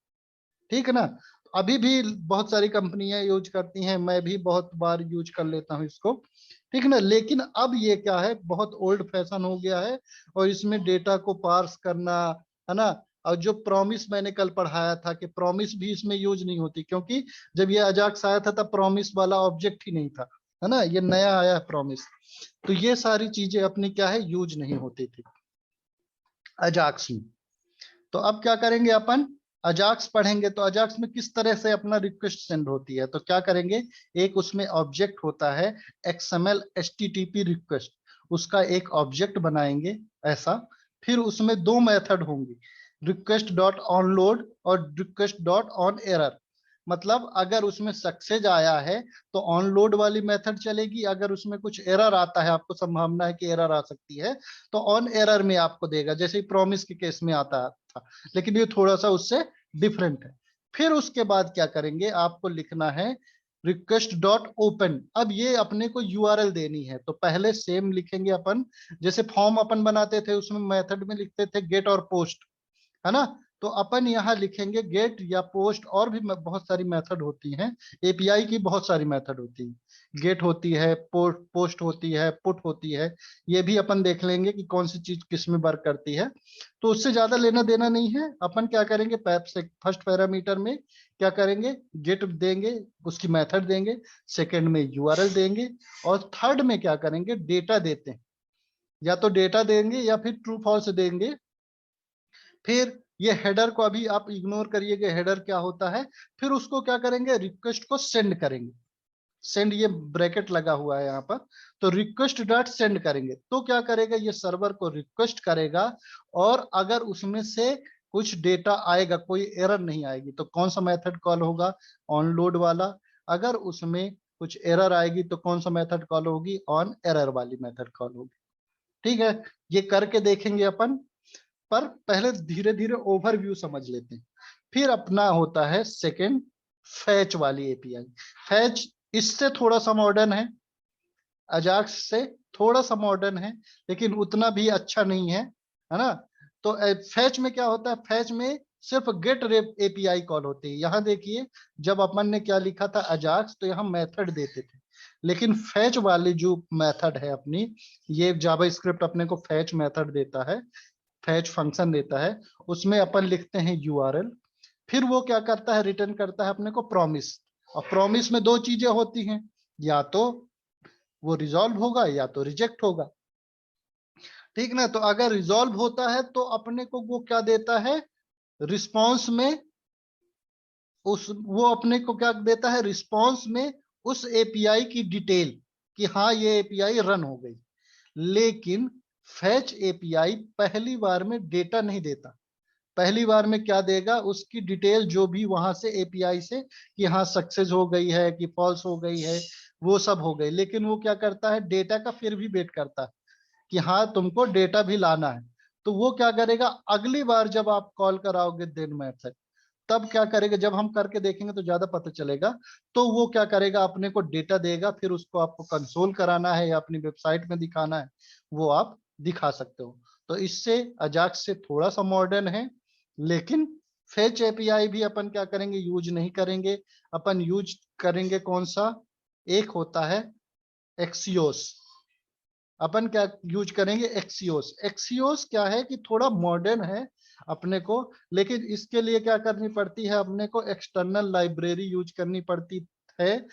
ठीक है ना। अभी भी बहुत सारी कंपनियां यूज करती हैं, मैं भी बहुत बार यूज कर लेता हूँ इसको, ठीक है ना। लेकिन अब ये क्या है, बहुत ओल्ड फैशन हो गया है, और इसमें डेटा को पार्स करना, है ना। और जो प्रॉमिस मैंने कल पढ़ाया था कि प्रॉमिस भी इसमें यूज नहीं होती, क्योंकि जब ये अजाक्स आया था तब प्रॉमिस वाला ऑब्जेक्ट ही नहीं था, है ना। ये नया आया है प्रॉमिस। तो ये सारी चीजें अपनी क्या है, यूज नहीं होती थी अजाक्स में। तो अब क्या करेंगे अपन, अजाक्स पढ़ेंगे। तो अजाक्स में किस तरह से अपना रिक्वेस्ट सेंड होती है, तो क्या करेंगे, एक उसमें ऑब्जेक्ट होता है एक्सएमएल एचटीटीपी रिक्वेस्ट, उसका एक ऑब्जेक्ट बनाएंगे ऐसा। फिर उसमें 2 मेथड होंगी, रिक्वेस्ट डॉट ऑन लोड और रिक्वेस्ट डॉट ऑन एरर। मतलब अगर उसमें सक्सेस आया है तो ऑन लोड वाली मेथड चलेगी, अगर उसमें कुछ एरर आता है, आपको संभावना है कि एरर आ सकती है, तो ऑन एरर में आपको देगा, जैसे प्रॉमिस के केस में आता था। लेकिन ये थोड़ा सा उससे डिफरेंट है। फिर उसके बाद क्या करेंगे, आपको लिखना है रिक्वेस्ट डॉट ओपन। अब ये अपने को यूआरएल देनी है, तो पहले सेम लिखेंगे अपन, जैसे फॉर्म अपन बनाते थे उसमें मेथड में लिखते थे गेट और पोस्ट, है ना। तो अपन यहाँ लिखेंगे गेट या पोस्ट, और भी बहुत सारी मेथड होती हैं, एपीआई की बहुत सारी मेथड होती है, गेट होती है, पोस्ट होती है, पुट होती है। ये भी अपन देख लेंगे कि कौन सी चीज किस में वर्क करती है। तो उससे ज्यादा लेना देना नहीं है। अपन क्या करेंगे, फर्स्ट पैरामीटर में क्या करेंगे, गेट देंगे, उसकी मेथड देंगे, सेकेंड में यूआरएल देंगे, और थर्ड में क्या करेंगे, डेटा देते हैं, या तो डेटा देंगे या फिर ट्रू फॉल्स देंगे। फिर ये हेडर को अभी आप इग्नोर करिएगा, हेडर क्या होता है। फिर उसको क्या करेंगे, रिक्वेस्ट को सेंड करेंगे, सेंड ये ब्रैकेट लगा हुआ है यहाँ पर। तो रिक्वेस्ट डॉट सेंड करेंगे तो क्या करेगा, ये सर्वर को रिक्वेस्ट करेगा, और अगर उसमें से कुछ डेटा आएगा, कोई एरर नहीं आएगी, तो कौन सा मेथड कॉल होगा, ऑन लोड वाला। अगर उसमें कुछ एरर आएगी तो कौन सा मेथड कॉल होगी, ऑन एरर वाली मेथड कॉल होगी, ठीक है। ये करके देखेंगे अपन, पर पहले धीरे धीरे ओवरव्यू समझ लेते हैं। फिर अपना होता है सेकंड, फैच वाली एपीआई। फैच इससे थोड़ा सा मॉडर्न है, अजाक्स से थोड़ा सा मॉडर्न है, लेकिन उतना भी अच्छा नहीं है, है ना। तो फैच में क्या होता है, फैच में सिर्फ गेट रेप एपीआई कॉल होती है। यहाँ देखिए, जब अपन ने क्या लिखा था अजाक्स, तो यहाँ मेथड देते थे, लेकिन फैच वाली जो मेथड है अपनी, ये जावा स्क्रिप्ट अपने को फैच मेथड देता है, फैच फंक्शन देता है। उसमें अपन लिखते हैं यूआरएल, फिर वो क्या करता है, रिटर्न करता है अपने को प्रॉमिस। और प्रॉमिस में 2 चीजें होती हैं, या तो वो रिजॉल्व होगा या तो रिजेक्ट होगा, ठीक ना। तो अगर रिजॉल्व होता है तो अपने को वो क्या देता है, रिस्पॉन्स में उस वो अपने को क्या देता है, रिस्पॉन्स में उस एपीआई की डिटेल, कि हाँ ये एपीआई रन हो गई। लेकिन फैच एपीआई पहली बार में डेटा नहीं देता। पहली बार में क्या देगा, उसकी डिटेल जो भी वहां से एपीआई से कि हाँ सक्सेस हो गई है कि फॉल्स हो गई है, वो सब हो गई। लेकिन वो क्या करता है, डेटा का फिर भी वेट करता है कि हाँ तुमको डेटा भी लाना है। तो वो क्या करेगा, अगली बार जब आप कॉल कराओगे देन मेथड, तब क्या करेगा, जब हम करके देखेंगे तो ज्यादा पता चलेगा। तो वो क्या करेगा, अपने को डेटा देगा, फिर उसको आपको कंसोल कराना है या अपनी वेबसाइट में दिखाना है, वो आप दिखा सकते हो। तो इससे अजाक्स से थोड़ा सा मॉडर्न है। लेकिन फेच एपीआई भी अपन क्या करेंगे, यूज नहीं करेंगे। अपन यूज करेंगे कौन सा, एक होता है एक्सियोस। अपन क्या यूज करेंगे, एक्सियोस। एक्सियोस क्या है कि थोड़ा मॉडर्न है अपने को, लेकिन इसके लिए क्या करनी पड़ती है, अपने को एक्सटर्नल लाइब्रेरी यूज करनी पड़ती है।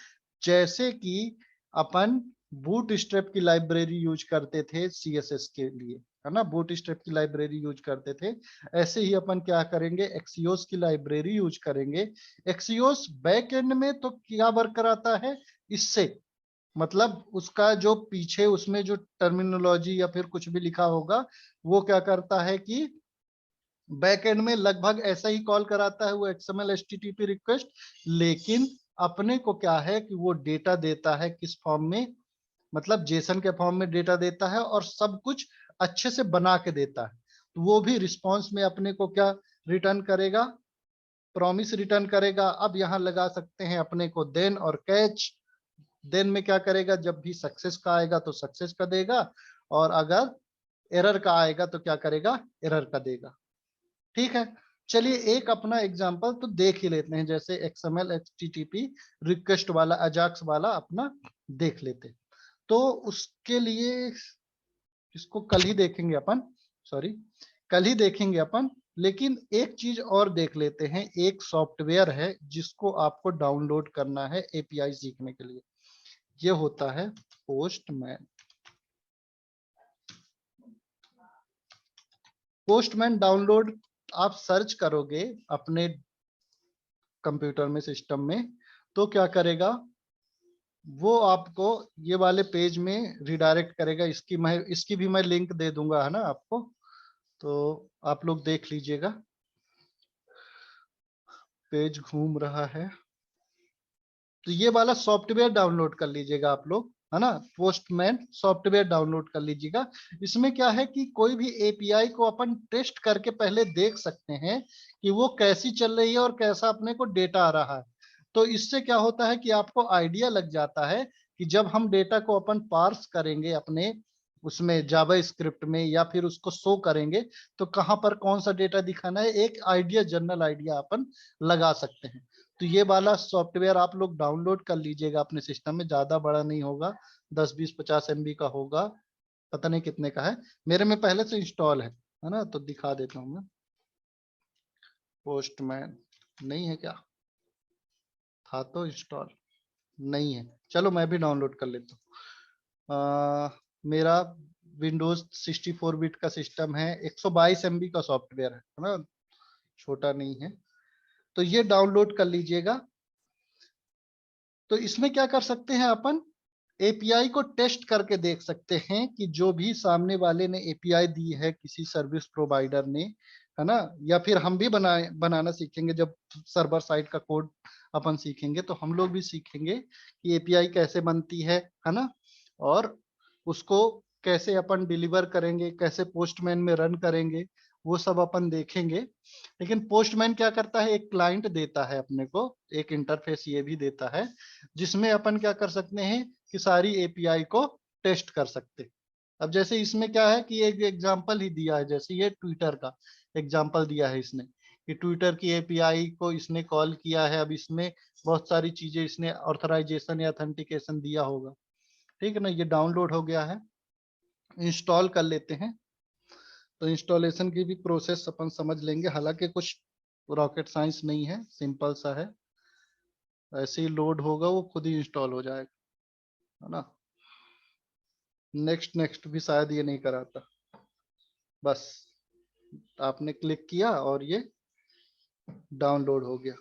जैसे कि अपन बूटस्ट्रैप की लाइब्रेरी यूज करते थे सीएसएस के लिए, है ना, बूटस्ट्रैप की लाइब्रेरी यूज करते थे। ऐसे ही अपन क्या करेंगे, एक्सियोस की लाइब्रेरी यूज करेंगे। एक्सियोस बैक एंड में तो क्या वर्क कराता है इससे, मतलब उसका जो पीछे उसमें जो टर्मिनोलॉजी या फिर कुछ भी लिखा होगा, वो क्या करता है कि बैकएंड में लगभग ऐसा ही कॉल कराता है वो एक्सएमएल एचटीटीपी रिक्वेस्ट। लेकिन अपने को क्या है कि वो डेटा देता है किस फॉर्म में, मतलब जेसन के फॉर्म में डेटा देता है और सब कुछ अच्छे से बना के देता है। तो वो भी रिस्पॉन्स में अपने को क्या रिटर्न करेगा, प्रॉमिस रिटर्न करेगा। अब यहाँ लगा सकते हैं अपने को देन और कैच। देन में क्या करेगा, जब भी सक्सेस का आएगा तो सक्सेस का देगा, और अगर एरर का आएगा तो क्या करेगा, एरर का देगा। ठीक है, चलिए एक अपना एग्जांपल तो देख ही लेते हैं, जैसे एक्सएमएल एचटीटीपी रिक्वेस्ट वाला अजाक्स वाला अपना देख लेते हैं। तो उसके लिए इसको कल ही देखेंगे अपन, सॉरी कल ही देखेंगे अपन। लेकिन एक चीज और देख लेते हैं, एक सॉफ्टवेयर है जिसको आपको डाउनलोड करना है एपीआई सीखने के लिए। ये होता है पोस्टमैन। पोस्टमैन डाउनलोड आप सर्च करोगे अपने कंप्यूटर में, सिस्टम में, तो क्या करेगा, वो आपको ये वाले पेज में रिडायरेक्ट करेगा। इसकी भी मैं लिंक दे दूंगा, है ना आपको, तो आप लोग देख लीजिएगा। पेज घूम रहा है, तो ये वाला सॉफ्टवेयर डाउनलोड कर लीजिएगा आप लोग, है ना, पोस्टमैन सॉफ्टवेयर डाउनलोड कर लीजिएगा। इसमें क्या है कि कोई भी एपीआई को अपन टेस्ट करके पहले देख सकते हैं कि वो कैसी चल रही है और कैसा अपने को डेटा आ रहा है। तो इससे क्या होता है कि आपको आइडिया लग जाता है कि जब हम डेटा को अपन पार्स करेंगे अपने उसमें जावा स्क्रिप्ट में या फिर उसको शो करेंगे, तो कहाँ पर कौन सा डेटा दिखाना है, एक आइडिया, जनरल आइडिया अपन लगा सकते हैं। तो ये वाला सॉफ्टवेयर आप लोग डाउनलोड कर लीजिएगा अपने सिस्टम में। ज्यादा बड़ा नहीं होगा, 10-20-50 MB का होगा, पता नहीं कितने का है। मेरे में पहले से इंस्टॉल है ना, तो दिखा देता हूँ मैं। पोस्टमैन नहीं है क्या, था तो इंस्टॉल, नहीं है, चलो मैं भी डाउनलोड कर लेता हूँ। मेरा विंडोज 64 बिट का सिस्टम है, 122 MB का सॉफ्टवेयर है ना, छोटा नहीं है। तो ये डाउनलोड कर लीजिएगा। तो इसमें क्या कर सकते हैं अपन, एपीआई को टेस्ट करके देख सकते हैं कि जो भी सामने वाले ने एपीआई दी है किसी सर्विस प्रोवाइडर ने, है ना, या फिर हम भी बनाना सीखेंगे। जब सर्वर साइड का कोड अपन सीखेंगे तो हम लोग भी सीखेंगे कि एपीआई कैसे बनती है ना, और उसको कैसे अपन डिलीवर करेंगे, कैसे पोस्टमैन में रन करेंगे, वो सब अपन देखेंगे। लेकिन पोस्टमैन क्या करता है, एक क्लाइंट देता है अपने को, एक इंटरफेस ये भी देता है, जिसमें अपन क्या कर सकते हैं कि सारी एपीआई को टेस्ट कर सकते हैं। अब जैसे इसमें क्या है कि एक एग्जांपल ही दिया है, जैसे ये ट्विटर का एग्जांपल दिया है इसने, कि ट्विटर की एपीआई को इसने कॉल किया है। अब इसमें बहुत सारी चीजें इसने ऑथराइजेशन या ऑथेंटिकेशन दिया होगा। ठीक है ना, ये डाउनलोड हो गया है, इंस्टॉल कर लेते हैं। तो इंस्टॉलेशन की भी प्रोसेस अपन समझ लेंगे, हालांकि कुछ रॉकेट साइंस नहीं है, सिंपल सा है। ऐसे ही लोड होगा वो खुद ही इंस्टॉल हो जाएगा, है ना। नेक्स्ट नेक्स्ट भी शायद ये नहीं कराता, बस आपने क्लिक किया और ये डाउनलोड हो गया।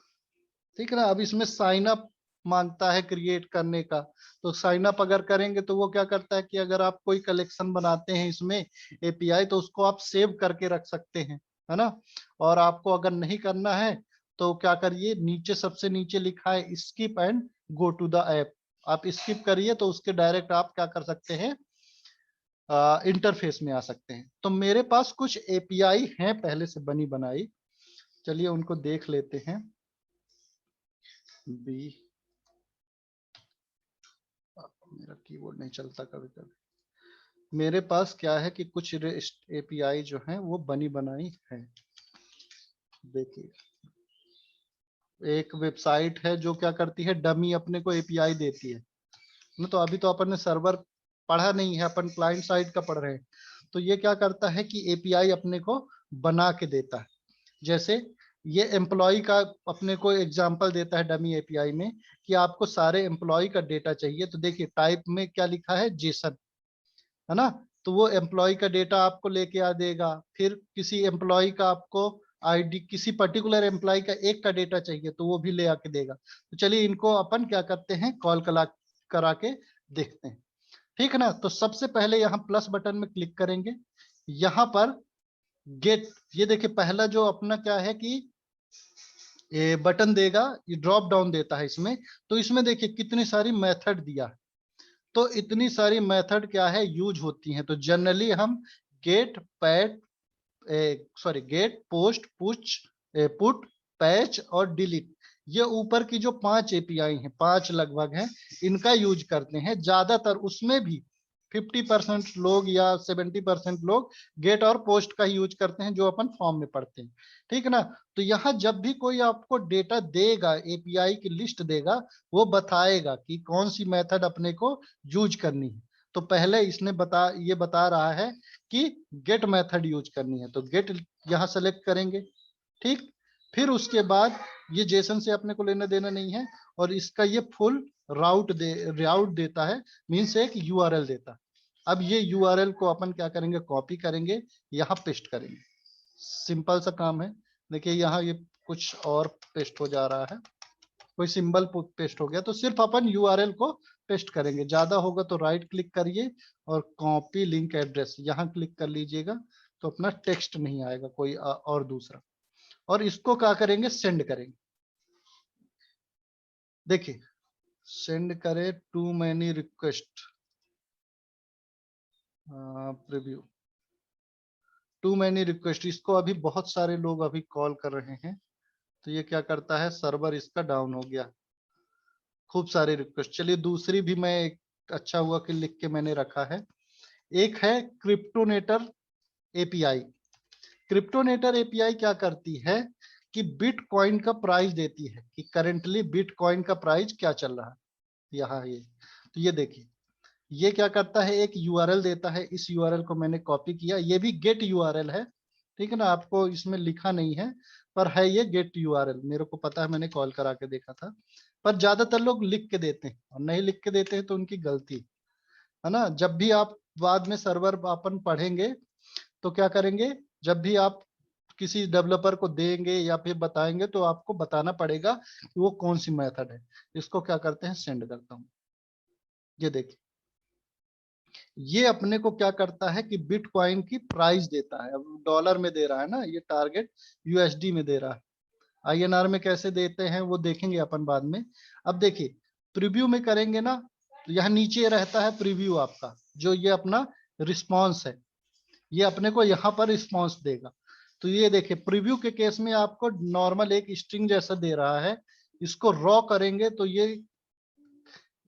ठीक है ना, अब इसमें साइन अप मांगता है क्रिएट करने का। तो साइन अप अगर करेंगे तो वो क्या करता है कि अगर आप कोई कलेक्शन बनाते हैं इसमें एपीआई, तो उसको आप सेव करके रख सकते हैं, है ना। और आपको अगर नहीं करना है तो क्या करिए, नीचे सबसे नीचे लिखा है skip and go to the app, आप स्किप करिए तो उसके डायरेक्ट आप क्या कर सकते हैं, इंटरफेस में आ सकते हैं। तो मेरे पास कुछ एपीआई हैं पहले से बनी बनाई, चलिए उनको देख लेते हैं। बी, मेरा कीबोर्ड नहीं चलता कभी कभी। मेरे पास क्या है कि कुछ एपीआई जो हैं वो बनी बनाई है। देखिए, एक वेबसाइट है जो क्या करती है, डमी अपने को एपीआई देती है ना। तो अभी तो अपन ने सर्वर पढ़ा नहीं है, अपन क्लाइंट साइड का पढ़ रहे हैं। तो ये क्या करता है कि एपीआई अपने को बना के देता है। जैसे ये एम्प्लॉय का अपने को एग्जांपल देता है डमी एपीआई में कि आपको सारे एम्प्लॉय का डेटा चाहिए। तो देखिए टाइप में क्या लिखा है, जेसन, है ना। तो वो एम्प्लॉय का डेटा आपको लेके आ देगा। फिर किसी एम्प्लॉय का आपको आईडी, किसी पर्टिकुलर एम्प्लॉय का एक का डेटा चाहिए तो वो भी ले आके देगा। तो चलिए इनको अपन क्या करते हैं, कॉल करा के देखते हैं, ठीक है ना। तो सबसे पहले यहाँ प्लस बटन में क्लिक करेंगे, यहाँ पर गेट, ये देखिए पहला जो अपना क्या है कि ये बटन देगा, ये ड्रॉप डाउन देता है इसमें। तो इसमें देखिए कितनी सारी मेथड दिया है। तो इतनी सारी मेथड क्या है, यूज होती हैं। तो जनरली हम get, put, sorry get, post, put, patch और डिलीट, ये ऊपर की जो 5 एपीआई हैं, 5 लगभग हैं, इनका यूज करते हैं ज्यादातर। उसमें भी 50% लोग या 70% लोग गेट और पोस्ट का यूज करते हैं, जो अपन फॉर्म में पढ़ते हैं, ठीक है ना। तो यहाँ जब भी कोई आपको डेटा देगा, एपीआई की लिस्ट देगा, वो बताएगा कि कौन सी मेथड अपने को यूज करनी है। तो पहले इसने ये बता रहा है कि गेट मेथड यूज करनी है, तो गेट यहाँ सेलेक्ट करेंगे, ठीक। फिर उसके बाद ये जेसन से अपने को लेना देना नहीं है, और इसका ये फुल राउट देता है, मीन्स एक यूआरएल देता है। अब ये यूआरएल को अपन क्या करेंगे, कॉपी करेंगे, यहाँ पेस्ट करेंगे। सिंपल सा काम है। देखिए यहाँ ये कुछ और पेस्ट हो जा रहा है, कोई सिंबल पेस्ट हो गया। तो सिर्फ अपन यूआरएल को पेस्ट करेंगे, ज्यादा होगा तो राइट क्लिक करिए और कॉपी लिंक एड्रेस यहाँ क्लिक कर लीजिएगा। तो अपना टेक्स्ट नहीं आएगा कोई और दूसरा। और इसको क्या करेंगे, सेंड करेंगे। देखिए सेंड करे too many request, preview, too many request, इसको अभी बहुत सारे लोग अभी कॉल कर रहे हैं। तो ये क्या करता है, सर्वर इसका डाउन हो गया, खूब सारे रिक्वेस्ट। चलिए दूसरी भी मैं अच्छा हुआ कि लिख के मैंने रखा है। एक है क्रिप्टोनेटर एपीआई। क्रिप्टोनेटर एपीआई क्या करती है कि बिटकॉइन का प्राइस देती है कि करेंटली बिटकॉइन का प्राइस क्या चल रहा है, यहाँ ये। तो ये देखिए, ये क्या करता है, एक यूआरएल देता है। इस यूआरएल को मैंने कॉपी किया, ये भी गेट यूआरएल है, ठीक है ना। आपको इसमें लिखा नहीं है, पर है ये गेट यूआरएल, मेरे को पता है, मैंने कॉल करा के देखा था। पर ज्यादातर लोग लिख के देते हैं, और नहीं लिख के देते हैं तो उनकी गलती है ना। जब भी आप बाद में सर्वर अपन पढ़ेंगे तो क्या करेंगे, जब भी आप किसी डेवलपर को देंगे या फिर बताएंगे तो आपको बताना पड़ेगा कि वो कौन सी मेथड है। इसको क्या करते हैं, सेंड करता हूँ। ये देखिए, ये अपने को क्या करता है कि बिटकॉइन की प्राइस देता है। अब डॉलर में दे रहा है ना, ये टारगेट यूएसडी में दे रहा है। आईएनआर में कैसे देते हैं वो देखेंगे अपन बाद में। अब देखिए प्रीव्यू में करेंगे ना, तो यहाँ नीचे रहता है प्रीव्यू आपका, जो ये अपना रिस्पॉन्स है, ये अपने को यहाँ पर रिस्पॉन्स देगा। तो ये देखिए प्रीव्यू के केस में आपको नॉर्मल एक स्ट्रिंग जैसा दे रहा है। इसको रॉ करेंगे तो ये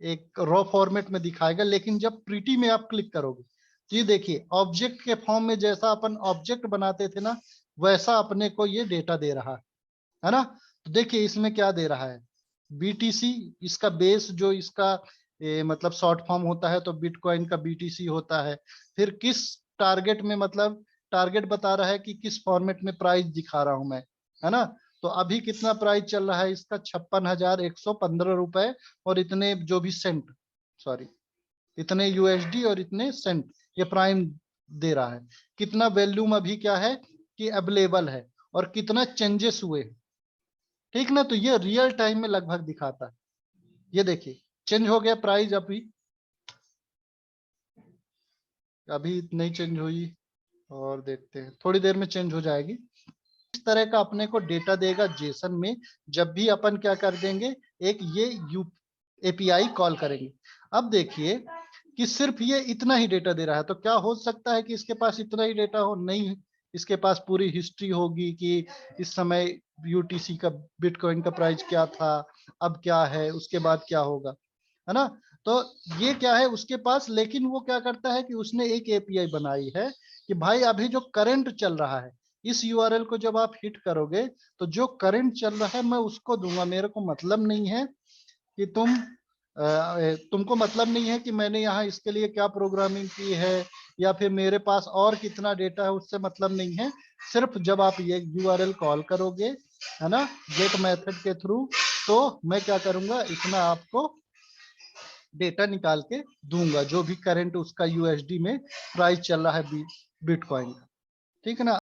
एक रॉ फॉर्मेट में दिखाएगा, लेकिन जब प्रीटी में आप क्लिक करोगे तो ये देखिए ऑब्जेक्ट के फॉर्म में, जैसा अपन ऑब्जेक्ट बनाते थे ना, वैसा अपने को ये डेटा दे रहा है ना। तो देखिए इसमें क्या दे रहा है, बीटीसी, इसका बेस जो इसका मतलब शॉर्ट फॉर्म होता है, तो बिटकॉइन का बीटीसी होता है। फिर किस टारगेट में, मतलब टारगेट बता रहा है कि किस फॉर्मेट में प्राइस दिखा रहा हूं मैं, है ना। तो अभी कितना प्राइस चल रहा है इसका, 56,115 रुपए और इतने जो भी सेंट, सॉरी इतने यूएसडी और इतने सेंट, ये प्राइम दे रहा है। कितना वैल्यूम अभी क्या है कि अवेलेबल है, और कितना चेंजेस हुए, ठीक ना। तो ये रियल टाइम में लगभग दिखाता है। ये देखिए चेंज हो गया प्राइस, अभी नहीं चेंज हुई, और देखते हैं थोड़ी देर में चेंज हो जाएगी। इस तरह का अपने को डेटा देगा जेसन में, जब भी अपन क्या कर देंगे, एक ये यू एपीआई कॉल करेंगे। अब देखिए कि सिर्फ ये इतना ही डेटा दे रहा है, तो क्या हो सकता है कि इसके पास इतना ही डेटा हो? नहीं, इसके पास पूरी हिस्ट्री होगी कि इस समय यूटीसी का, बिटकॉइन का प्राइस क्या था, अब क्या है, उसके बाद क्या होगा, है ना। तो ये क्या है उसके पास, लेकिन वो क्या करता है कि उसने एक एपीआई बनाई है कि भाई अभी जो करंट चल रहा है, इस यूआरएल को जब आप हिट करोगे तो जो करंट चल रहा है मैं उसको दूंगा। मेरे को मतलब नहीं है कि तुमको मतलब नहीं है कि मैंने यहाँ इसके लिए क्या प्रोग्रामिंग की है, या फिर मेरे पास और कितना डेटा है, उससे मतलब नहीं है। सिर्फ जब आप ये यूआरएल कॉल करोगे, है ना, गेट मेथड के थ्रू, तो मैं क्या करूंगा, इतना आपको डेटा निकाल के दूंगा, जो भी करंट उसका यूएसडी में प्राइस चल रहा है बिटकॉइन का। ठीक है ना।